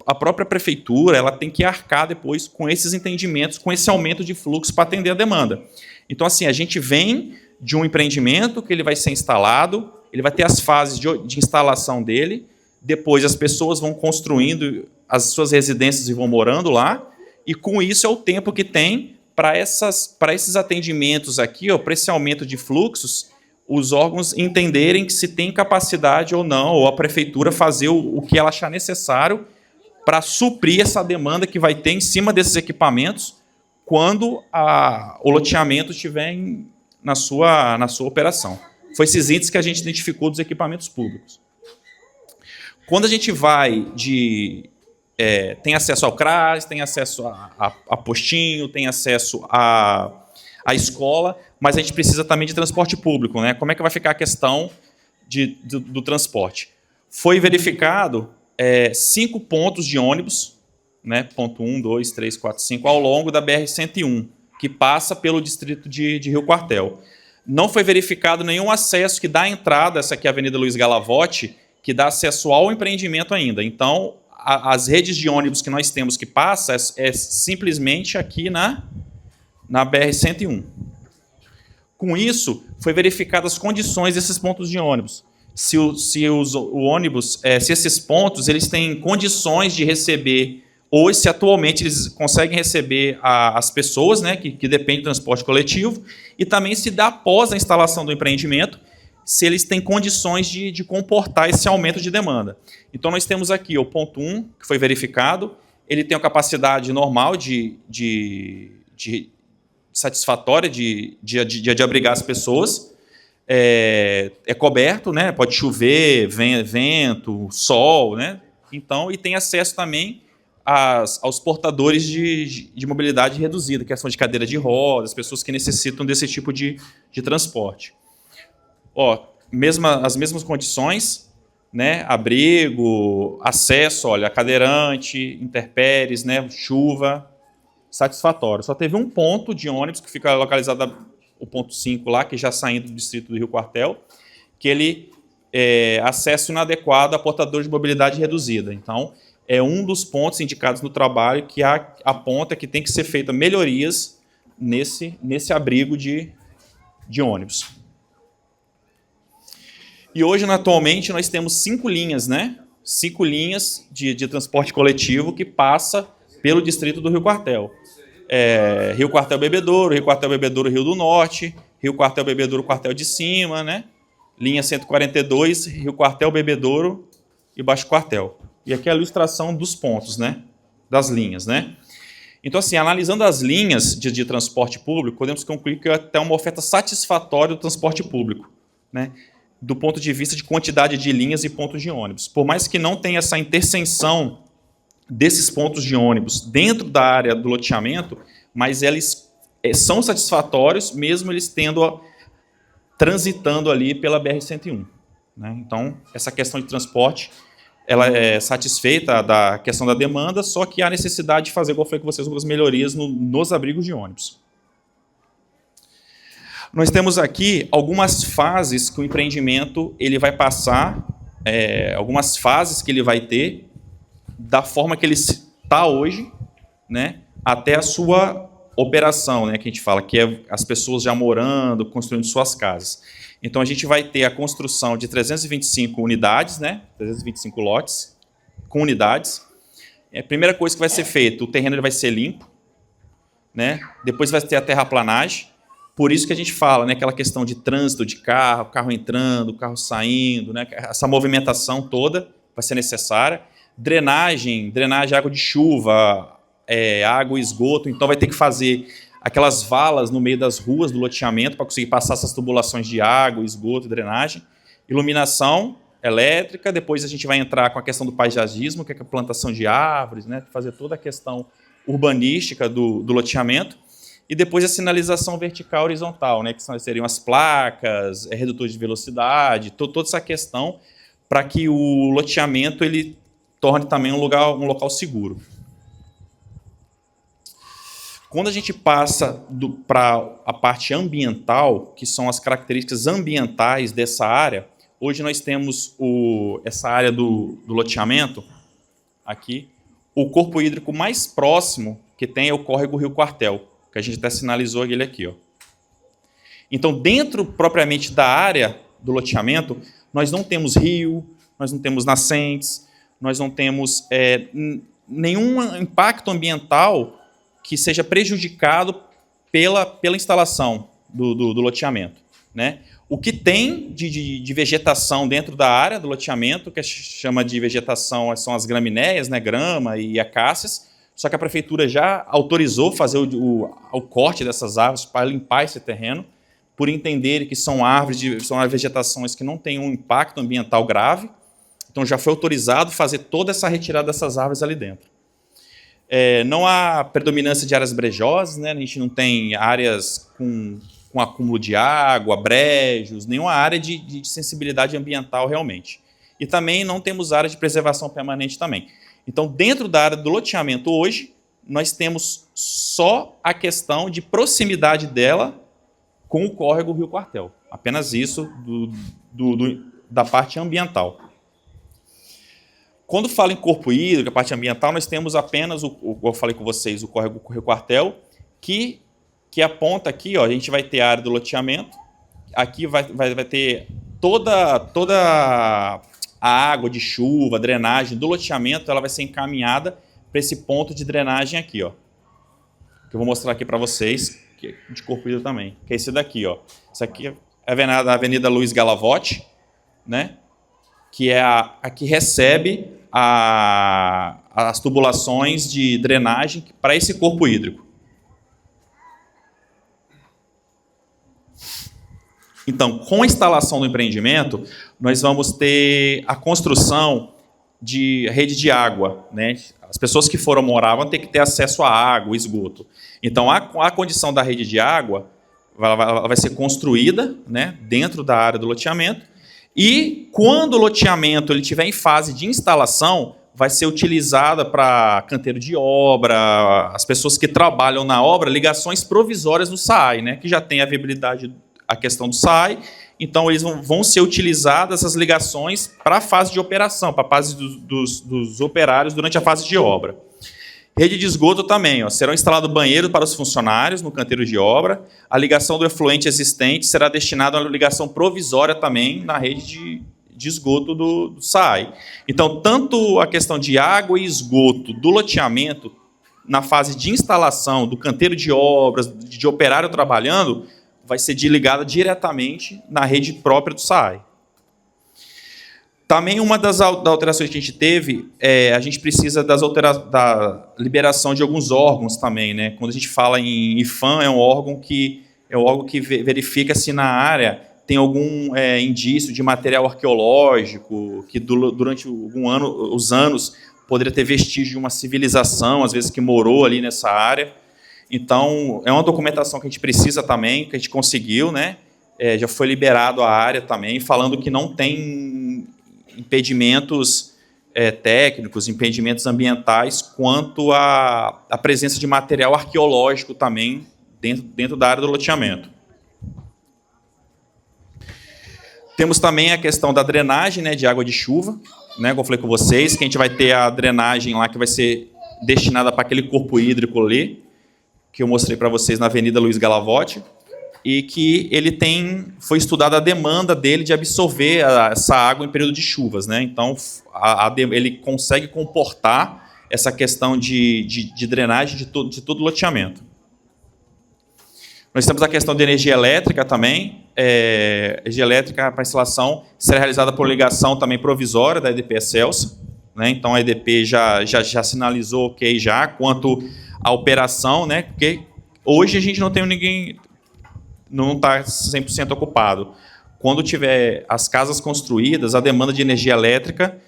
a própria prefeitura ela tem que arcar depois com esses entendimentos, com esse aumento de fluxo para atender a demanda. Então, assim, a gente vem de um empreendimento que ele vai ser instalado, ele vai ter as fases de instalação dele, depois as pessoas vão construindo as suas residências e vão morando lá, e com isso é o tempo que tem para esses atendimentos aqui, para esse aumento de fluxos, os órgãos entenderem que se tem capacidade ou não, ou a prefeitura fazer o que ela achar necessário para suprir essa demanda que vai ter em cima desses equipamentos quando o loteamento estiver na sua operação. Foi esses itens que a gente identificou dos equipamentos públicos. Quando a gente vai tem acesso ao CRAS, tem acesso a postinho, tem acesso à escola, mas a gente precisa também de transporte público, né? Como é que vai ficar a questão do transporte? Foi verificado 5 pontos de ônibus, né? Ponto 1, 2, 3, 4, 5, ao longo da BR-101, que passa pelo distrito de Rio Quartel. não foi verificado nenhum acesso que dá a entrada, essa aqui é a Avenida Luiz Galavotti, que dá acesso ao empreendimento ainda. Então, as redes de ônibus que nós temos que passa é simplesmente aqui na BR-101. Com isso, foi verificadas as condições desses pontos de ônibus. Se esses pontos eles têm condições de receber, ou se atualmente eles conseguem receber as pessoas, né, que dependem do transporte coletivo, e também se dá após a instalação do empreendimento, se eles têm condições de comportar esse aumento de demanda. Então, nós temos aqui o ponto 1, que foi verificado, ele tem uma capacidade normal satisfatória de abrigar as pessoas, é coberto, né? Pode chover, vento, sol, né? Então, e tem acesso também aos portadores de mobilidade reduzida, que são de cadeira de rodas, pessoas que necessitam desse tipo de transporte. Ó, as mesmas condições, né? Abrigo, acesso, olha, cadeirante, intempéries, né? Chuva, satisfatório. Só teve um ponto de ônibus que fica localizado, o ponto 5 lá, que já saindo do distrito do Rio Quartel, que ele acesso inadequado a portadores de mobilidade reduzida. Então, é um dos pontos indicados no trabalho que aponta que tem que ser feita melhorias nesse abrigo de ônibus. E hoje, atualmente, nós temos 5 linhas, né? 5 linhas de transporte coletivo que passa pelo distrito do Rio Quartel. Rio Quartel Bebedouro, Rio Quartel Bebedouro Rio do Norte, Rio Quartel Bebedouro Quartel de Cima, né? Linha 142, Rio Quartel Bebedouro e Baixo Quartel. E aqui é a ilustração dos pontos, né? Das linhas, né? Então, assim, analisando as linhas de transporte público, podemos concluir que é até uma oferta satisfatória do transporte público, né? Do ponto de vista de quantidade de linhas e pontos de ônibus. Por mais que não tenha essa interseção desses pontos de ônibus dentro da área do loteamento, mas eles são satisfatórios, mesmo eles transitando ali pela BR-101. Né? Então, essa questão de transporte ela é satisfeita da questão da demanda, só que há necessidade de fazer, igual eu falei com vocês, algumas melhorias nos abrigos de ônibus. Nós temos aqui algumas fases que o empreendimento ele vai passar, algumas fases que ele vai ter, da forma que ele está hoje, né, até a sua operação, né, que a gente fala, que é as pessoas já morando, construindo suas casas. Então, a gente vai ter a construção de 325 unidades, né, 325 lotes, com unidades. A primeira coisa que vai ser feita, o terreno ele vai ser limpo, né, depois vai ter a terraplanagem. Por isso que a gente fala, né, aquela questão de trânsito de carro entrando, carro saindo, né, essa movimentação toda vai ser necessária. Drenagem, água de chuva, água e esgoto. Então, vai ter que fazer aquelas valas no meio das ruas do loteamento para conseguir passar essas tubulações de água, esgoto, drenagem. Iluminação elétrica. Depois a gente vai entrar com a questão do paisagismo, que é a plantação de árvores, né, fazer toda a questão urbanística do loteamento. E depois a sinalização vertical e horizontal, né, que seriam as placas, redutor de velocidade, toda essa questão para que o loteamento ele torne também um local seguro. Quando a gente passa para a parte ambiental, que são as características ambientais dessa área, hoje nós temos essa área do loteamento, aqui, o corpo hídrico mais próximo que tem é o córrego Rio Quartel, que a gente até sinalizou ele aqui. Ó. Então, dentro propriamente da área do loteamento, nós não temos rio, nós não temos nascentes, nós não temos nenhum impacto ambiental que seja prejudicado pela instalação do loteamento. Né? O que tem de vegetação dentro da área do loteamento, que chama de vegetação, são as gramineias, né? Grama e acácias, só que a prefeitura já autorizou fazer o corte dessas árvores para limpar esse terreno, por entender que são vegetações que não têm um impacto ambiental grave. Então, já foi autorizado fazer toda essa retirada dessas árvores ali dentro. Não há predominância de áreas brejosas, né? A gente não tem áreas com acúmulo de água, brejos, nenhuma área de sensibilidade ambiental realmente. E também não temos área de preservação permanente também. Então, dentro da área do loteamento hoje, nós temos só a questão de proximidade dela com o córrego Rio Quartel. Apenas isso da parte ambiental. Quando falo em corpo hídrico, a parte ambiental, nós temos apenas, eu falei com vocês, o córrego Rio Quartel, que aponta aqui, ó, a gente vai ter a área do loteamento, aqui vai ter toda a água de chuva, drenagem do loteamento, ela vai ser encaminhada para esse ponto de drenagem aqui, ó, que eu vou mostrar aqui para vocês, que é de corpo hídrico também, que é esse daqui, ó. Isso aqui é a Avenida Luiz Galavotti, né? Que é a que recebe as tubulações de drenagem para esse corpo hídrico. Então, com a instalação do empreendimento, nós vamos ter a construção de rede de água, né? As pessoas que foram morar vão ter que ter acesso à água, esgoto. Então, a condição da rede de água ela vai ser construída, né, dentro da área do loteamento, e quando o loteamento ele estiver em fase de instalação, vai ser utilizada para canteiro de obra, as pessoas que trabalham na obra, ligações provisórias no SAAI, né, que já tem a viabilidade, a questão do SAAI, então eles vão ser utilizadas essas ligações para a fase de operação, para a fase dos operários durante a fase de obra. Rede de esgoto também, ó, serão instalados banheiros para os funcionários no canteiro de obra, a ligação do efluente existente será destinada a uma ligação provisória também na rede de esgoto do SAAI. Então, tanto a questão de água e esgoto do loteamento, na fase de instalação do canteiro de obras, de operário trabalhando, vai ser ligada diretamente na rede própria do SAAI. Também uma das alterações que a gente teve, a gente precisa da liberação de alguns órgãos também, né? Quando a gente fala em IFAM, é um órgão que verifica se na área tem algum indício de material arqueológico, que durante os anos poderia ter vestígio de uma civilização, às vezes que morou ali nessa área. Então, é uma documentação que a gente precisa também, que a gente conseguiu, né? Já foi liberado a área também, falando que não tem impedimentos técnicos, impedimentos ambientais, quanto à presença de material arqueológico também dentro da área do loteamento. Temos também a questão da drenagem, né, de água de chuva, né, como eu falei com vocês, que a gente vai ter a drenagem lá que vai ser destinada para aquele corpo hídrico ali, que eu mostrei para vocês na Avenida Luiz Galavotti, e que foi estudada a demanda dele de absorver essa água em período de chuvas, né? Então, ele consegue comportar essa questão de drenagem de todo o loteamento. Nós temos a questão de energia elétrica também. Energia elétrica para instalação será realizada por ligação também provisória da EDP Excelsa, né? Então, a EDP já sinalizou ok já quanto à operação, né? Porque hoje a gente não tem ninguém... não está 100% ocupado. Quando tiver as casas construídas, a demanda de energia elétrica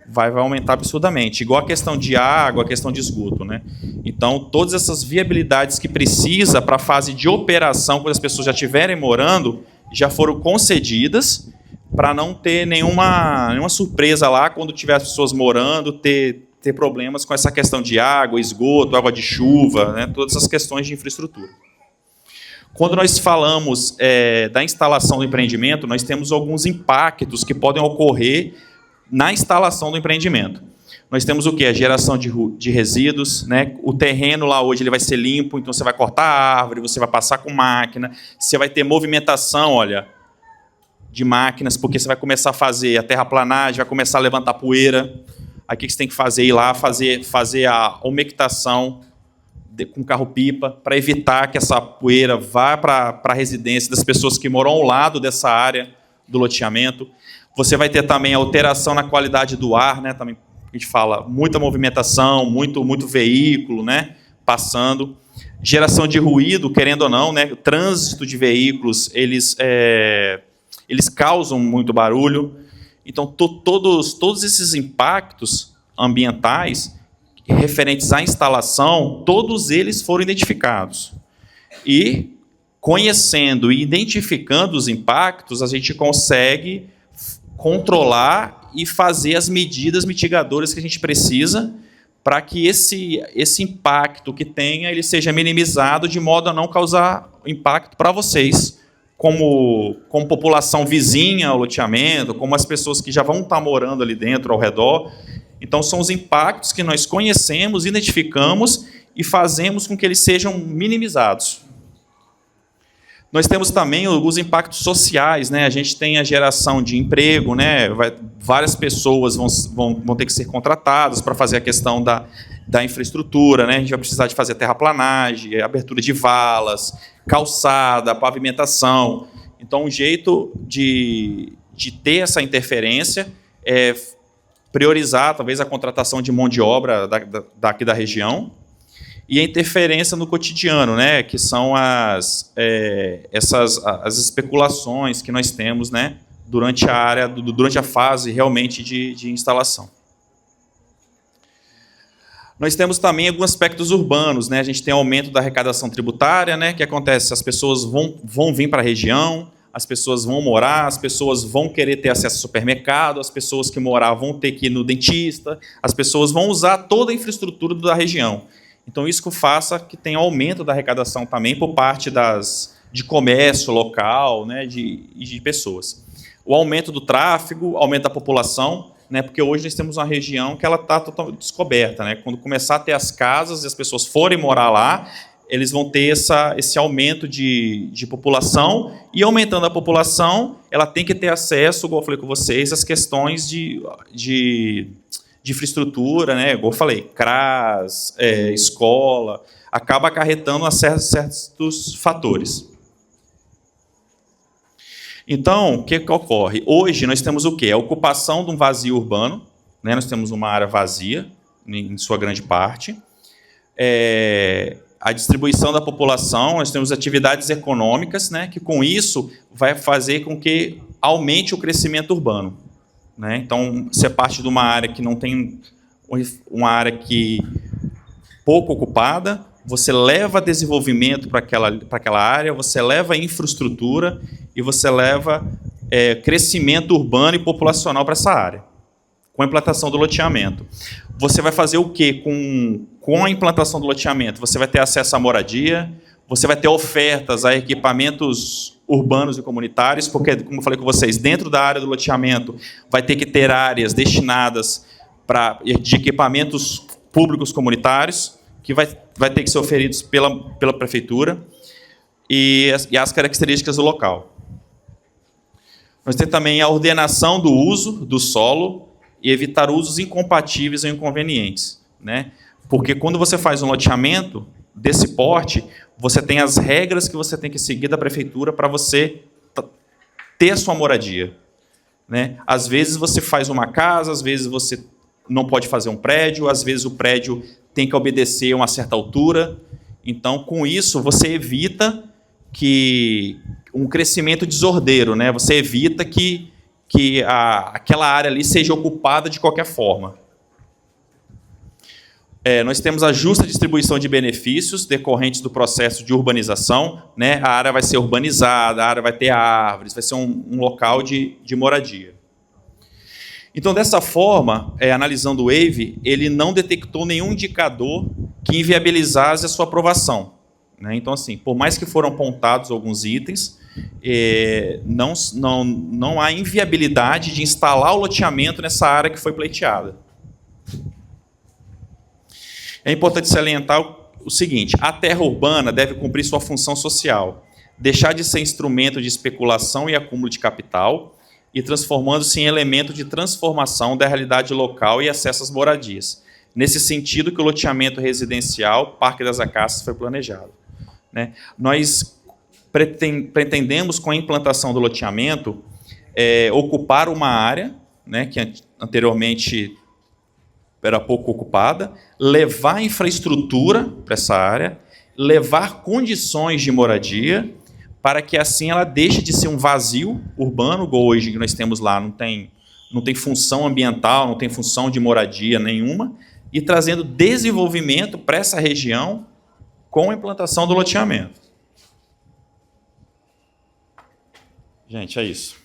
vai aumentar absurdamente, igual a questão de água, a questão de esgoto, né? Então, todas essas viabilidades que precisa para a fase de operação, quando as pessoas já estiverem morando, já foram concedidas para não ter nenhuma surpresa lá quando tiver as pessoas morando, ter problemas com essa questão de água, esgoto, água de chuva, né? Todas essas questões de infraestrutura. Quando nós falamos da instalação do empreendimento, nós temos alguns impactos que podem ocorrer na instalação do empreendimento. Nós temos o quê? A geração de resíduos, né? O terreno lá hoje ele vai ser limpo, então você vai cortar a árvore, você vai passar com máquina, você vai ter movimentação, olha, de máquinas, porque você vai começar a fazer a terraplanagem, vai começar a levantar poeira. Aí o que você tem que fazer? Ir lá fazer a umectação com carro-pipa, para evitar que essa poeira vá para a residência das pessoas que moram ao lado dessa área do loteamento. Você vai ter também a alteração na qualidade do ar, né? Também a gente fala muita movimentação, muito veículo, né? Passando. Geração de ruído, querendo ou não, né? O trânsito de veículos, eles causam muito barulho. Então, todos esses impactos ambientais referentes à instalação, todos eles foram identificados. E, conhecendo e identificando os impactos, a gente consegue controlar e fazer as medidas mitigadoras que a gente precisa para que esse impacto que tenha ele seja minimizado de modo a não causar impacto para vocês como população vizinha ao loteamento, como as pessoas que já vão estar morando ali dentro, ao redor. Então, são os impactos que nós conhecemos, identificamos e fazemos com que eles sejam minimizados. Nós temos também os impactos sociais, né? A gente tem a geração de emprego, né? Várias pessoas vão ter que ser contratadas para fazer a questão da infraestrutura, né? A gente vai precisar de fazer terraplanagem, abertura de valas, calçada, pavimentação. Então, um jeito de ter essa interferência é priorizar, talvez, a contratação de mão de obra daqui da região, e a interferência no cotidiano, né, que são as especulações que nós temos, né, durante a fase realmente de instalação. Nós temos também alguns aspectos urbanos, né? A gente tem aumento da arrecadação tributária, né? Que acontece, as pessoas vão vir para a região, as pessoas vão morar, as pessoas vão querer ter acesso ao supermercado, as pessoas que morar vão ter que ir no dentista, as pessoas vão usar toda a infraestrutura da região. Então, isso que faça que tenha aumento da arrecadação também por parte de comércio local, né, de pessoas. O aumento do tráfego, aumento da população, né, porque hoje nós temos uma região que ela está totalmente descoberta. Né? Quando começar a ter as casas e as pessoas forem morar lá, eles vão ter esse aumento de população, e aumentando a população, ela tem que ter acesso, igual eu falei com vocês, às questões de infraestrutura, né? Igual eu falei, CRAS, escola, acaba acarretando a certos fatores. Então, o que ocorre? Hoje nós temos o quê? A ocupação de um vazio urbano, né? Nós temos uma área vazia, em sua grande parte. A distribuição da população, nós temos atividades econômicas, né? Que com isso vai fazer com que aumente o crescimento urbano. Né? Então, se é parte de uma área que não tem uma área que pouco ocupada, você leva desenvolvimento para aquela área, você leva infraestrutura e você leva crescimento urbano e populacional para essa área, com a implantação do loteamento. Você vai fazer o quê com a implantação do loteamento? Você vai ter acesso à moradia, você vai ter ofertas a equipamentos urbanos e comunitários, porque, como eu falei com vocês, dentro da área do loteamento vai ter que ter áreas destinadas de equipamentos públicos comunitários, que vai ter que ser oferidos pela prefeitura, e as características do local. Nós temos também a ordenação do uso do solo e evitar usos incompatíveis ou inconvenientes. Né? Porque quando você faz um loteamento desse porte, você tem as regras que você tem que seguir da prefeitura para você ter a sua moradia. Né? Às vezes você faz uma casa, às vezes você não pode fazer um prédio, às vezes o prédio tem que obedecer a uma certa altura. Então, com isso, você evita um crescimento desordeiro, né? Você evita que aquela área ali seja ocupada de qualquer forma. Nós temos a justa distribuição de benefícios decorrentes do processo de urbanização. Né? A área vai ser urbanizada, a área vai ter árvores, vai ser um local de moradia. Então, dessa forma, analisando o WAVE, ele não detectou nenhum indicador que inviabilizasse a sua aprovação. Né? Então, assim, por mais que foram apontados alguns itens, não há inviabilidade de instalar o loteamento nessa área que foi pleiteada. É importante salientar o seguinte: a terra urbana deve cumprir sua função social, deixar de ser instrumento de especulação e acúmulo de capital, e transformando-se em elemento de transformação da realidade local e acesso às moradias. Nesse sentido que o loteamento residencial Parque das Acácias foi planejado. Né? Nós pretendemos, com a implantação do loteamento, ocupar uma área, né, que anteriormente era pouco ocupada, levar infraestrutura para essa área, levar condições de moradia, para que assim ela deixe de ser um vazio urbano, igual hoje que nós temos lá, não tem função ambiental, não tem função de moradia nenhuma, e trazendo desenvolvimento para essa região com a implantação do loteamento. Gente, é isso.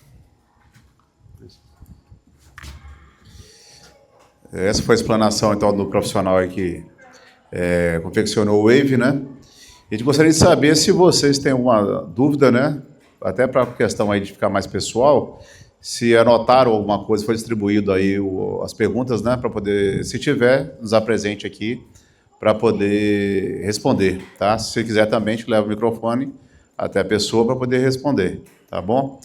Essa foi a explanação, então, do profissional aí que confeccionou o WAVE, né? A gente gostaria de saber se vocês têm alguma dúvida, né, até para a questão aí de ficar mais pessoal, se anotaram alguma coisa, foi distribuído aí as perguntas, né, para poder, se tiver, nos apresente aqui, para poder responder, tá? Se você quiser também, a gente leva o microfone até a pessoa para poder responder, tá bom?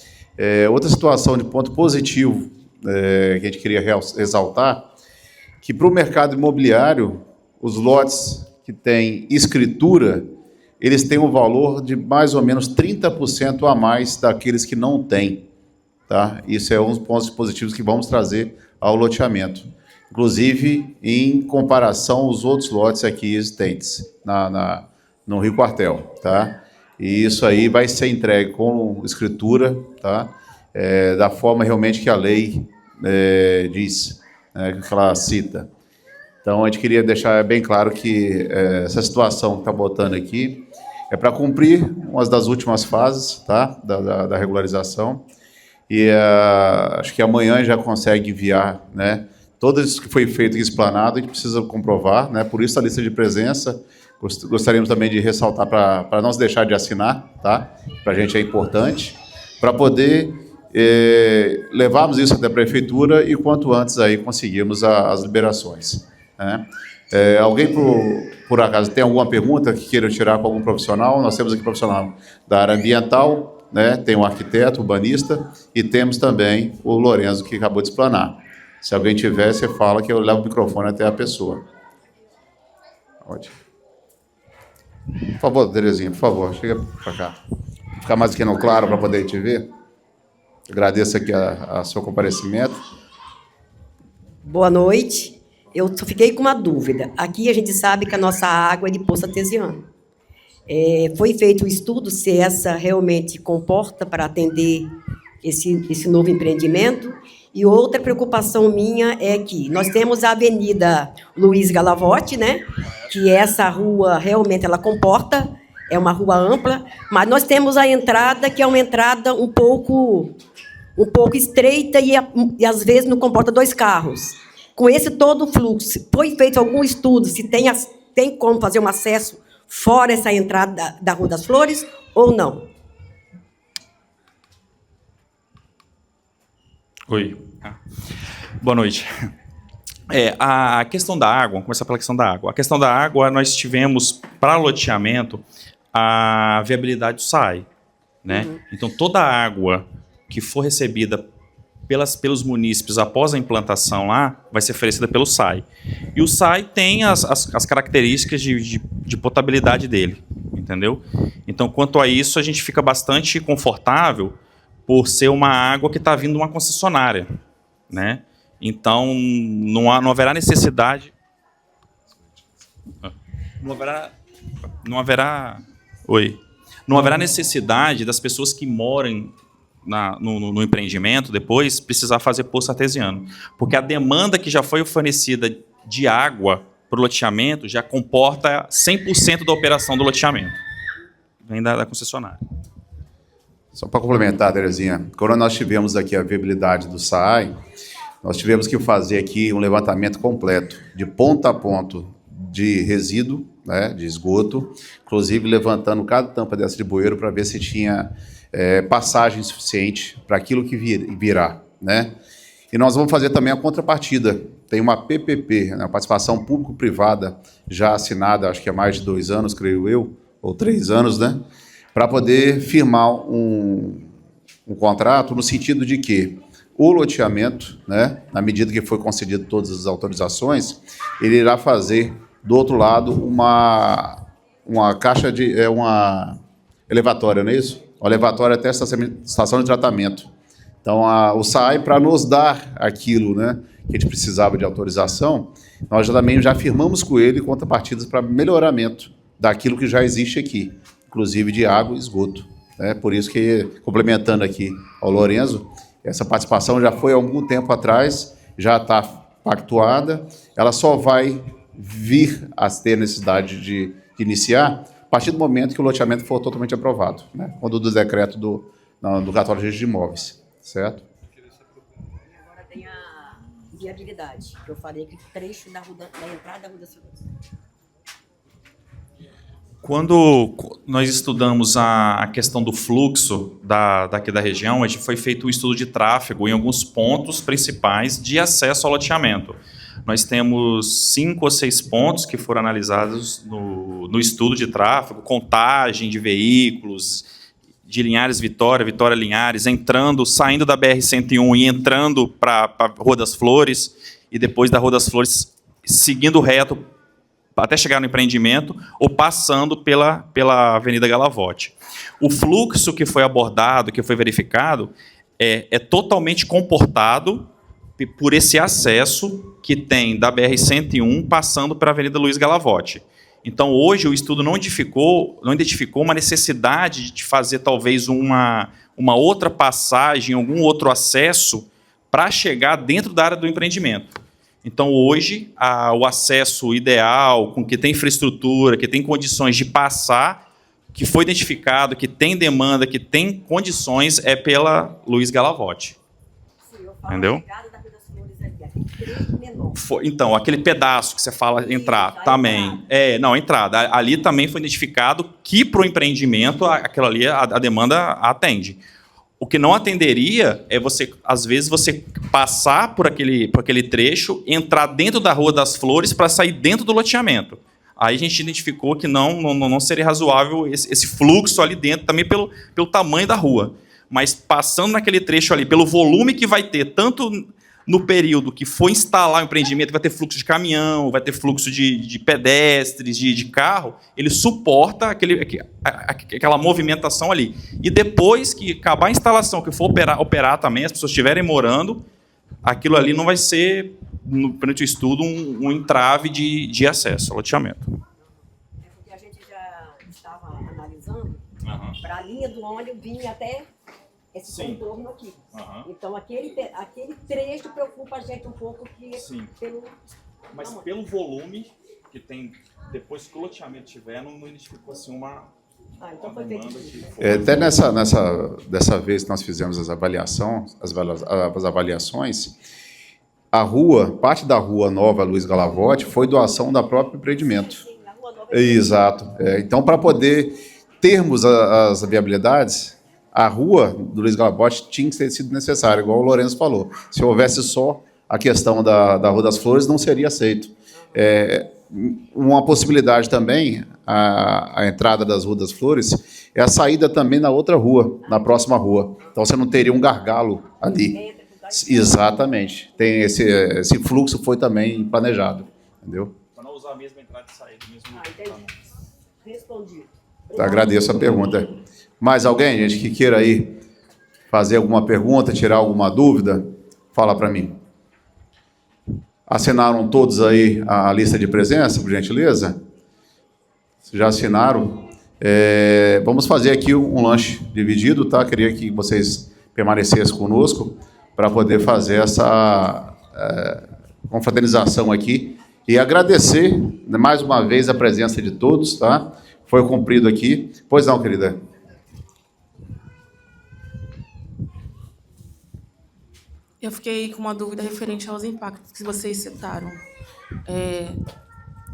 Outra situação de ponto positivo que a gente queria ressaltar, que para o mercado imobiliário, os lotes que têm escritura, eles têm um valor de mais ou menos 30% a mais daqueles que não têm, tá? Isso é um dos pontos positivos que vamos trazer ao loteamento. Inclusive, em comparação aos outros lotes aqui existentes no Rio Quartel, tá? E isso aí vai ser entregue com escritura, tá? Da forma realmente que a lei diz, que ela cita. Então, a gente queria deixar bem claro que essa situação que está botando aqui é para cumprir uma das últimas fases, tá? Da regularização. E acho que amanhã já consegue enviar, né? Tudo isso que foi feito e explanado, a gente precisa comprovar, né? Por isso a lista de presença. Gostaríamos também de ressaltar para não se deixar de assinar, tá? Para a gente é importante, para poder levarmos isso até a prefeitura e quanto antes aí conseguirmos as liberações, né? Alguém, por acaso, tem alguma pergunta que queira tirar com algum profissional? Nós temos aqui profissional da área ambiental, né? Tem um arquiteto, urbanista, e temos também o Lorenzo, que acabou de explanar. Se alguém tiver, você fala que eu levo o microfone até a pessoa. Ótimo. Por favor, Terezinha, por favor, chega para cá. Ficar mais aqui no claro para poder te ver. Agradeço aqui a seu comparecimento. Boa noite. Eu só fiquei com uma dúvida. Aqui a gente sabe que a nossa água é de poço artesiano. Foi feito um estudo se essa realmente comporta para atender esse novo empreendimento. E outra preocupação minha é que nós temos a Avenida Luiz Galavotti, né? Que essa rua realmente ela comporta, é uma rua ampla, mas nós temos a entrada, que é uma entrada um pouco estreita e às vezes não comporta 2 carros. Com esse todo fluxo, foi feito algum estudo se tem como fazer um acesso fora essa entrada da Rua das Flores ou não? Oi. Boa noite. A questão da água, vamos começar pela questão da água. A questão da água, nós tivemos, para loteamento, a viabilidade do SAI, né? Uhum. Então, toda a água que for recebida pelos munícipes após a implantação lá, vai ser oferecida pelo SAI. E o SAI tem as características de potabilidade dele, entendeu? Então, quanto a isso, a gente fica bastante confortável por ser uma água que está vindo de uma concessionária, né? Então, não haverá necessidade... Não haverá necessidade das pessoas que moram no empreendimento depois precisar fazer poço artesiano, porque a demanda que já foi fornecida de água para o loteamento já comporta 100% da operação do loteamento. Vem da concessionária. Só para complementar, Terezinha, quando nós tivemos aqui a viabilidade do SAI, nós tivemos que fazer aqui um levantamento completo, de ponta a ponto, de resíduo, né, de esgoto, inclusive levantando cada tampa dessa de bueiro para ver se tinha passagem suficiente para aquilo que virá, né? E nós vamos fazer também a contrapartida. Tem uma PPP, né, participação público-privada, já assinada, acho que há mais de 2 anos, creio eu, ou 3 anos, né? Para poder firmar um contrato no sentido de que o loteamento, né, na medida que foi concedido todas as autorizações, ele irá fazer, do outro lado, uma caixa de... uma elevatória, não é isso? Uma elevatória até a estação de tratamento. Então, o SAI, para nos dar aquilo, né, que a gente precisava de autorização, nós também já firmamos com ele contrapartidas para melhoramento daquilo que já existe aqui, inclusive de água e esgoto. Por isso que, complementando aqui ao Lorenzo, essa participação já foi há algum tempo atrás, já está pactuada, ela só vai vir a ter necessidade de iniciar a partir do momento que o loteamento for totalmente aprovado, né? Quando do decreto do cartório de registro de imóveis, certo? Agora tem a viabilidade, que eu falei que trecho da entrada da Rua das Flores. Quando nós estudamos a questão do fluxo daqui da região, a gente foi feito um estudo de tráfego em alguns pontos principais de acesso ao loteamento. Nós temos 5 ou 6 pontos que foram analisados no estudo de tráfego, contagem de veículos, de Linhares Vitória, Vitória Linhares, saindo da BR-101 e entrando para a Rua das Flores, e depois da Rua das Flores, seguindo reto até chegar no empreendimento, ou passando pela Avenida Galavotti. O fluxo que foi abordado, que foi verificado, é totalmente comportado por esse acesso que tem da BR-101 passando para a Avenida Luiz Galavotti. Então, hoje, o estudo não identificou uma necessidade de fazer, talvez, uma outra passagem, algum outro acesso para chegar dentro da área do empreendimento. Então, hoje, o acesso ideal, com que tem infraestrutura, que tem condições de passar, que foi identificado, que tem demanda, que tem condições, é pela Luiz Galavotti. Entendeu? Então, aquele pedaço que você fala entrar, também. Entrada. Ali também foi identificado que, para o empreendimento, aquilo ali, a demanda atende. O que não atenderia é às vezes, você passar por aquele trecho, entrar dentro da Rua das Flores para sair dentro do loteamento. Aí a gente identificou que não seria razoável esse fluxo ali dentro, também pelo tamanho da rua. Mas passando naquele trecho ali, pelo volume que vai ter, tanto no período que for instalar o empreendimento, vai ter fluxo de caminhão, vai ter fluxo de pedestres, de carro, ele suporta aquela movimentação ali. E depois que acabar a instalação, que for operar também, as pessoas estiverem morando, aquilo ali não vai ser, perante o estudo, um entrave de acesso ao loteamento. Porque a gente já estava analisando, para a linha do ônibus vir até esse contorno aqui. Então, aquele trecho preocupa a gente um pouco. Mas pelo volume que tem, depois que o loteamento tiver, não identificou assim então foi feito. Até dessa vez que nós fizemos as avaliações, parte da Rua Nova Luiz Galavotti foi doação da própria empreendimento. Sim, na Rua Nova. Exato. Então, para poder termos as viabilidades, a rua do Luiz Galavotti tinha que ter sido necessária, igual o Lourenço falou. Se houvesse só a questão da Rua das Flores, não seria aceito. Uma possibilidade também, a entrada das Ruas das Flores, é a saída também na outra rua, na próxima rua. Então, você não teria um gargalo ali. Exatamente. Tem esse fluxo foi também planejado. Entendeu? Para não usar a mesma entrada e saída. Entendi. Respondido. Agradeço a pergunta. Mais alguém, gente, que queira aí fazer alguma pergunta, tirar alguma dúvida? Fala para mim. Assinaram todos aí a lista de presença, por gentileza? Já assinaram? Vamos fazer aqui um lanche dividido, tá? Queria que vocês permanecessem conosco para poder fazer essa confraternização aqui e agradecer mais uma vez a presença de todos, tá? Foi cumprido aqui. Pois não, querida? Eu fiquei com uma dúvida referente aos impactos que vocês citaram.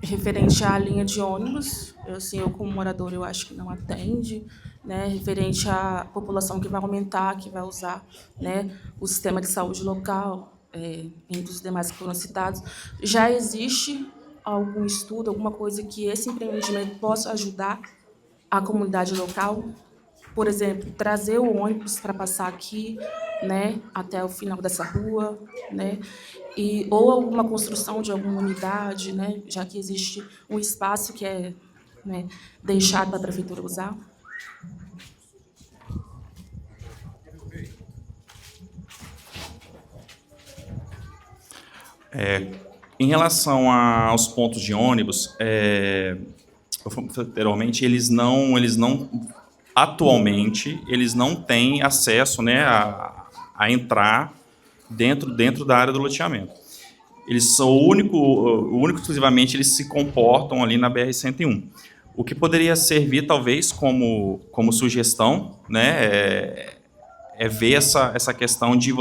Referente à linha de ônibus, eu como morador, eu acho que não atende, né? Referente à população que vai aumentar, que vai usar, né, o sistema de saúde local, entre os demais que foram citados. Já existe algum estudo, alguma coisa que esse empreendimento possa ajudar a comunidade local? Por exemplo, trazer o ônibus para passar aqui, né, até o final dessa rua, né, ou alguma construção de alguma unidade, né, já que existe um espaço que é, né, deixado para a prefeitura usar. Em relação aos pontos de ônibus, anteriormente, atualmente, eles não têm acesso, né, a entrar dentro da área do loteamento. Eles são exclusivamente, eles se comportam ali na BR-101. O que poderia servir, talvez, como sugestão, né, é ver essa questão de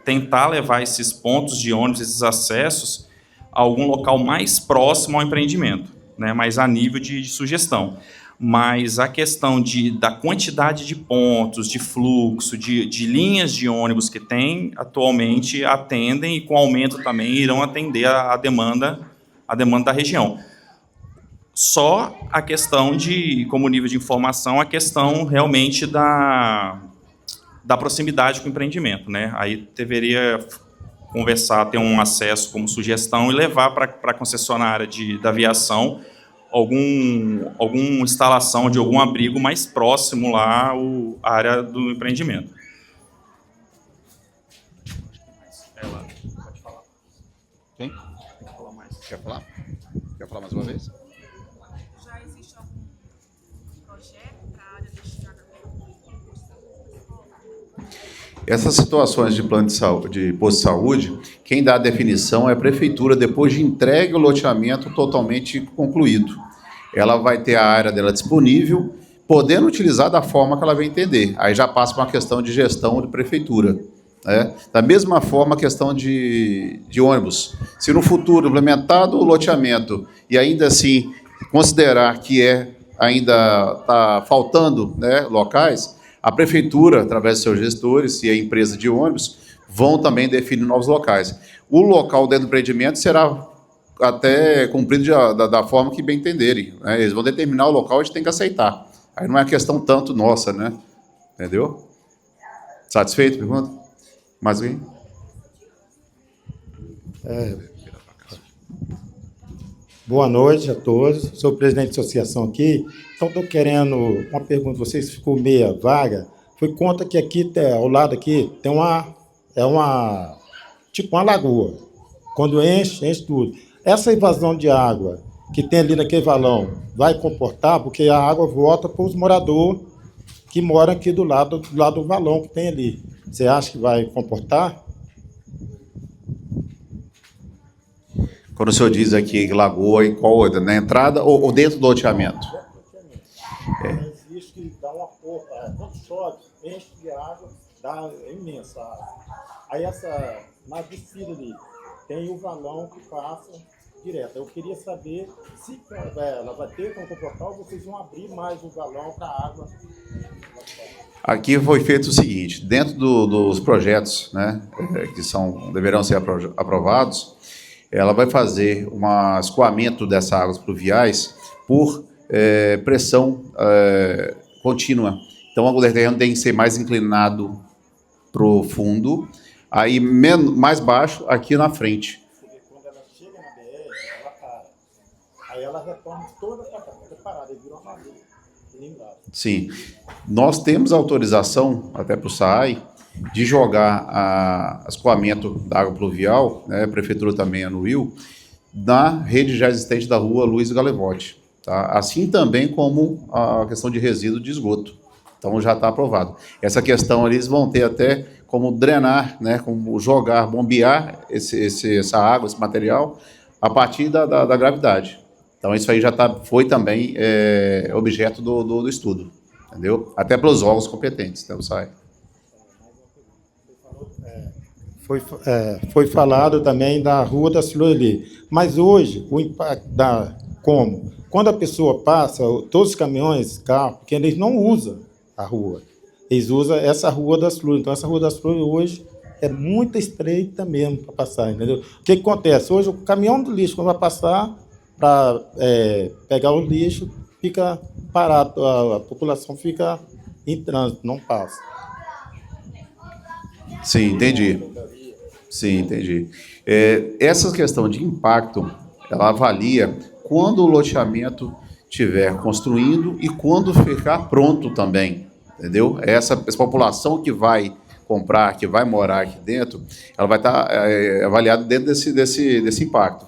tentar levar esses pontos de ônibus, esses acessos, a algum local mais próximo ao empreendimento. né, mas a nível de sugestão. Mas a questão da quantidade de pontos, de fluxo, de linhas de ônibus que tem, atualmente atendem e com aumento também irão atender a demanda da região. Só a questão como nível de informação, a questão realmente da proximidade com o empreendimento, né? Aí deveria conversar, ter um acesso como sugestão e levar para a concessionária da aviação alguma instalação de algum abrigo mais próximo lá à área do empreendimento. Ela pode falar. Quem? Quer falar mais? Quer falar? Quer falar mais uma vez? Já existe algum projeto para a área destinada Essas situações de plano de saúde, de posto de saúde, quem dá a definição é a prefeitura, depois de entregue o loteamento totalmente concluído. Ela vai ter a área dela disponível, podendo utilizar da forma que ela vai entender. Aí já passa para uma questão de gestão de prefeitura, né? Da mesma forma, a questão de ônibus. Se no futuro implementado o loteamento e ainda assim considerar que ainda está faltando, né, locais, a prefeitura, através de seus gestores e a empresa de ônibus, vão também definir novos locais. O local dentro do empreendimento será até cumprido da forma que bem entenderem, né? Eles vão determinar o local, a gente tem que aceitar. Aí não é uma questão tanto nossa, né? Entendeu? Satisfeito? Pergunta? Mais alguém? Boa noite a todos. Sou o presidente da associação aqui. Então, estou querendo uma pergunta. Vocês ficou meia vaga. Foi conta que aqui, ao lado aqui, tem tipo uma lagoa. Quando enche tudo. Essa invasão de água que tem ali naquele valão vai comportar, porque a água volta para os moradores que moram aqui do lado do valão que tem ali. Você acha que vai comportar? Quando o senhor diz aqui lagoa, e qual outra? Na entrada ou dentro do loteamento? Existe que dá uma porra. Quando chove, enche de água, dá imensa água. Aí na descida ali, tem o valão que passa direto. Eu queria saber se ela vai ter como comportar ou vocês vão abrir mais o valão para a água. Aqui foi feito o seguinte, dentro dos projetos, né, que deverão ser aprovados, ela vai fazer um escoamento dessas águas pluviais por pressão contínua. Então, o terreno tem que ser mais inclinado para o fundo, aí mais baixo aqui na frente. Quando ela chega na BR, ela para. Aí ela retorna toda parada, e vira uma lagoa. Sim. Nós temos autorização, até para o SAAI, de jogar escoamento da água pluvial, né, a prefeitura também anuiu, na rede já existente da rua Luiz Galevotti. Tá? Assim também como a questão de resíduo de esgoto. Então já está aprovado. Essa questão ali, eles vão ter até como drenar, né, como jogar, bombear essa água, esse material, a partir da gravidade. Então isso aí já foi também objeto do estudo, entendeu? Até pelos órgãos competentes, né, o SAAI. Foi falado também da Rua das Flores ali. Mas hoje, o impacto como? Quando a pessoa passa, todos os caminhões, carros, porque eles não usam a rua. Eles usam essa Rua das Flores. Então, essa Rua das Flores hoje é muito estreita mesmo para passar, entendeu? O que acontece? Hoje, o caminhão do lixo, quando vai passar para pegar o lixo, fica parado, a população fica em trânsito, não passa. Sim, entendi. Sim, entendi. Essa questão de impacto, ela avalia quando o loteamento estiver construindo e quando ficar pronto também, entendeu? Essa população que vai comprar, que vai morar aqui dentro, ela vai estar avaliada dentro desse impacto.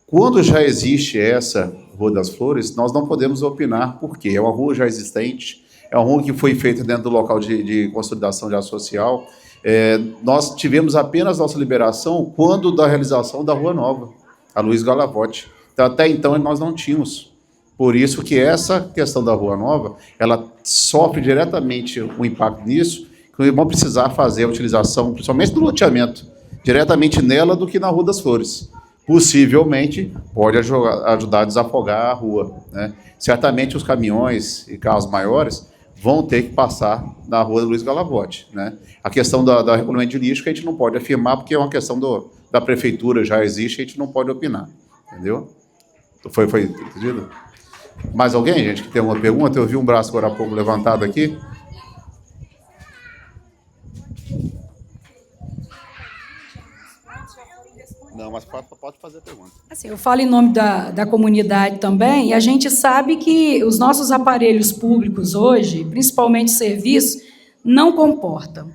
Quando já existe essa Rua das Flores, nós não podemos opinar, porque é uma rua já existente, é uma rua que foi feita dentro do local de consolidação de área social. Nós tivemos apenas nossa liberação quando da realização da Rua Nova, a Luiz Galevotti. Então, até então, nós não tínhamos. Por isso que essa questão da Rua Nova, ela sofre diretamente o impacto nisso, que vão precisar fazer a utilização, principalmente do loteamento, diretamente nela do que na Rua das Flores. possivelmente pode ajudar a desafogar a rua, né? Certamente os caminhões e carros maiores vão ter que passar na rua Luiz Galavotti, né? A questão da regulamento de lixo que a gente não pode afirmar, porque é uma questão da prefeitura, já existe, a gente não pode opinar, entendeu? Foi entendido? Mais alguém, gente, que tem uma pergunta? Eu vi um braço agora há pouco levantado aqui. Não, mas pode fazer a pergunta. Assim, eu falo em nome da comunidade também, e a gente sabe que os nossos aparelhos públicos hoje, principalmente serviços, não comportam,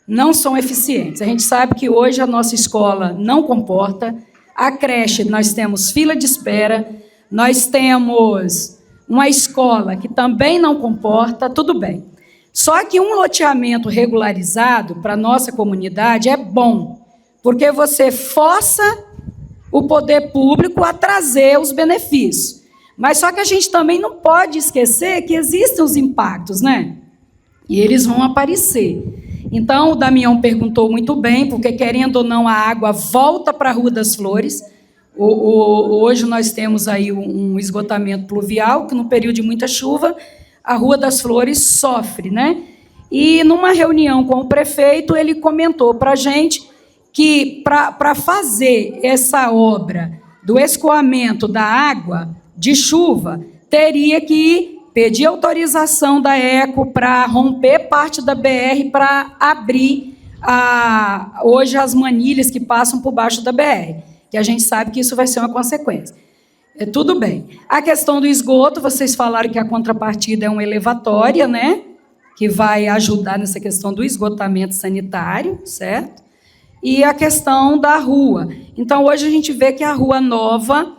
não são eficientes. A gente sabe que hoje a nossa escola não comporta, a creche nós temos fila de espera, nós temos uma escola que também não comporta, tudo bem. Só que um loteamento regularizado para a nossa comunidade é bom, porque você força o poder público a trazer os benefícios. Mas só que a gente também não pode esquecer que existem os impactos, né? E eles vão aparecer. Então, o Damião perguntou muito bem, porque, querendo ou não, a água volta para a Rua das Flores. Hoje nós temos aí um esgotamento pluvial, que no período de muita chuva, a Rua das Flores sofre, né? E, numa reunião com o prefeito, ele comentou para a gente que para fazer essa obra do escoamento da água de chuva, teria que pedir autorização da ECO para romper parte da BR para abrir hoje as manilhas que passam por baixo da BR, que a gente sabe que isso vai ser uma consequência. Tudo bem. A questão do esgoto, vocês falaram que a contrapartida é uma elevatória, né? Que vai ajudar nessa questão do esgotamento sanitário, certo? E a questão da rua. Então, hoje a gente vê que a Rua Nova,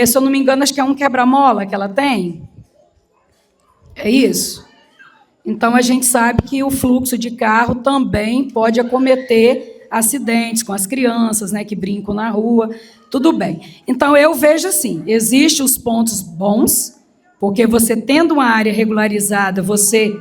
se eu não me engano, acho que é um quebra-mola que ela tem. É isso? Então, a gente sabe que o fluxo de carro também pode acometer acidentes com as crianças, né, que brincam na rua. Tudo bem. Então, eu vejo assim, existem os pontos bons, porque você tendo uma área regularizada, você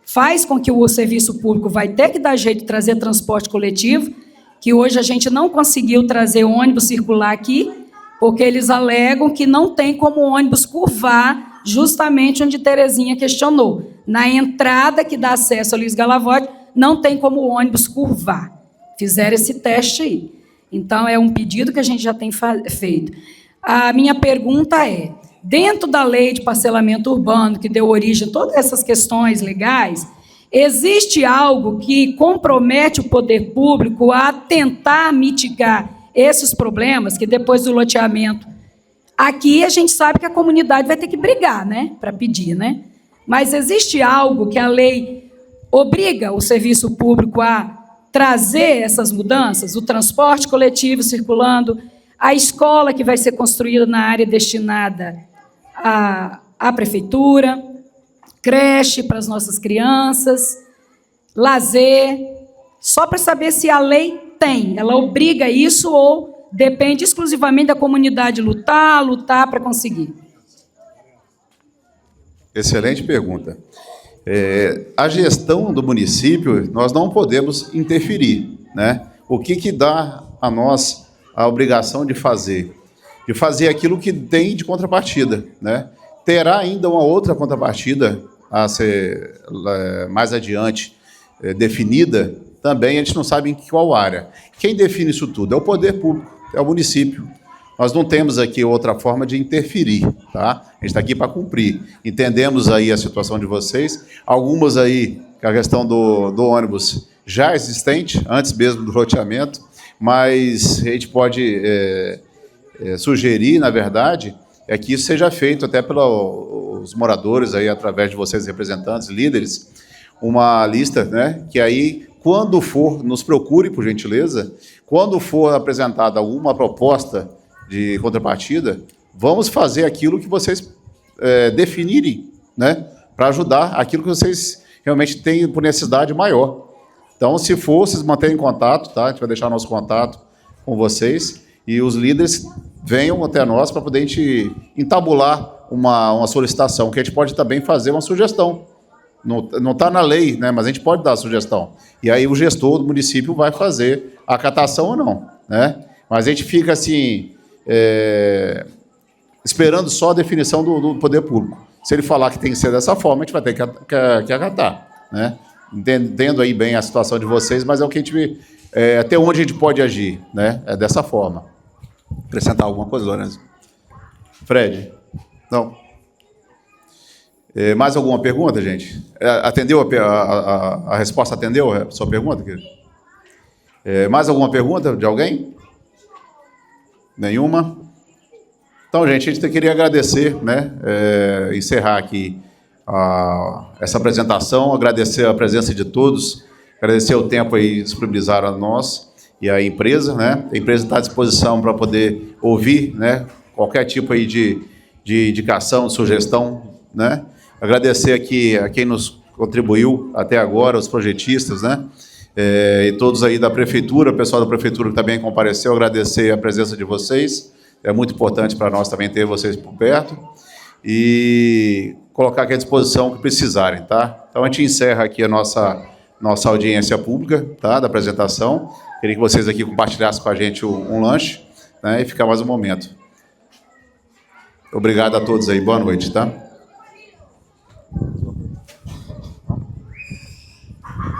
faz com que o serviço público vai ter que dar jeito de trazer transporte coletivo, que hoje a gente não conseguiu trazer ônibus circular aqui, porque eles alegam que não tem como o ônibus curvar justamente onde Terezinha questionou. Na entrada que dá acesso a Luiz Galavotti, não tem como o ônibus curvar. Fizeram esse teste aí. Então, é um pedido que a gente já tem feito. A minha pergunta é, dentro da lei de parcelamento urbano, que deu origem a todas essas questões legais, existe algo que compromete o poder público a tentar mitigar esses problemas, que depois do loteamento... Aqui a gente sabe que a comunidade vai ter que brigar, né, para pedir, né? Mas existe algo que a lei obriga o serviço público a trazer essas mudanças? O transporte coletivo circulando, a escola que vai ser construída na área destinada à prefeitura, creche para as nossas crianças, lazer, só para saber se a lei tem, ela obriga isso ou depende exclusivamente da comunidade lutar para conseguir. Excelente pergunta. A gestão do município, nós não podemos interferir, né? O que dá a nós a obrigação de fazer? De fazer aquilo que tem de contrapartida, né? Terá ainda uma outra contrapartida a ser mais adiante definida, também a gente não sabe em qual área. Quem define isso tudo é o poder público, é o município. Nós não temos aqui outra forma de interferir, tá? A gente está aqui para cumprir. Entendemos aí a situação de vocês, algumas aí, a questão do ônibus já existente, antes mesmo do loteamento, mas a gente pode sugerir, na verdade, que isso seja feito até pelos moradores, aí, através de vocês, representantes, líderes, uma lista, né, que aí, quando for, nos procure, por gentileza, quando for apresentada alguma proposta de contrapartida, vamos fazer aquilo que vocês definirem, né, para ajudar aquilo que vocês realmente têm por necessidade maior. Então, se for, vocês mantenham contato, tá? A gente vai deixar nosso contato com vocês e os líderes venham até nós para poder a gente entabular uma solicitação, que a gente pode também fazer uma sugestão. Não está na lei, né, mas a gente pode dar a sugestão. E aí o gestor do município vai fazer a acatação ou não, né? Mas a gente fica assim, esperando só a definição do poder público. Se ele falar que tem que ser dessa forma, a gente vai ter que acatar, né? Entendo aí bem a situação de vocês, mas é o que a gente até onde a gente pode agir, né? É dessa forma. Acrescentar alguma coisa, Lourenço? Fred? Não? Mais alguma pergunta, gente? Atendeu a resposta? Atendeu a sua pergunta, querido? Mais alguma pergunta de alguém? Nenhuma? Então, gente, a gente queria agradecer, né? Encerrar aqui essa apresentação, agradecer a presença de todos, agradecer o tempo aí disponibilizado a nós e a empresa, né? A empresa está à disposição para poder ouvir, né? Qualquer tipo aí de indicação, de sugestão, né? Agradecer aqui a quem nos contribuiu até agora, os projetistas, né? E todos aí da prefeitura, o pessoal da prefeitura que também compareceu, agradecer a presença de vocês. É muito importante para nós também ter vocês por perto e colocar aqui à disposição que precisarem, tá? Então, a gente encerra aqui a nossa audiência pública, tá? Da apresentação. Queria que vocês aqui compartilhassem com a gente um lanche, né? E ficar mais um momento. Obrigado a todos aí. Boa noite, tá?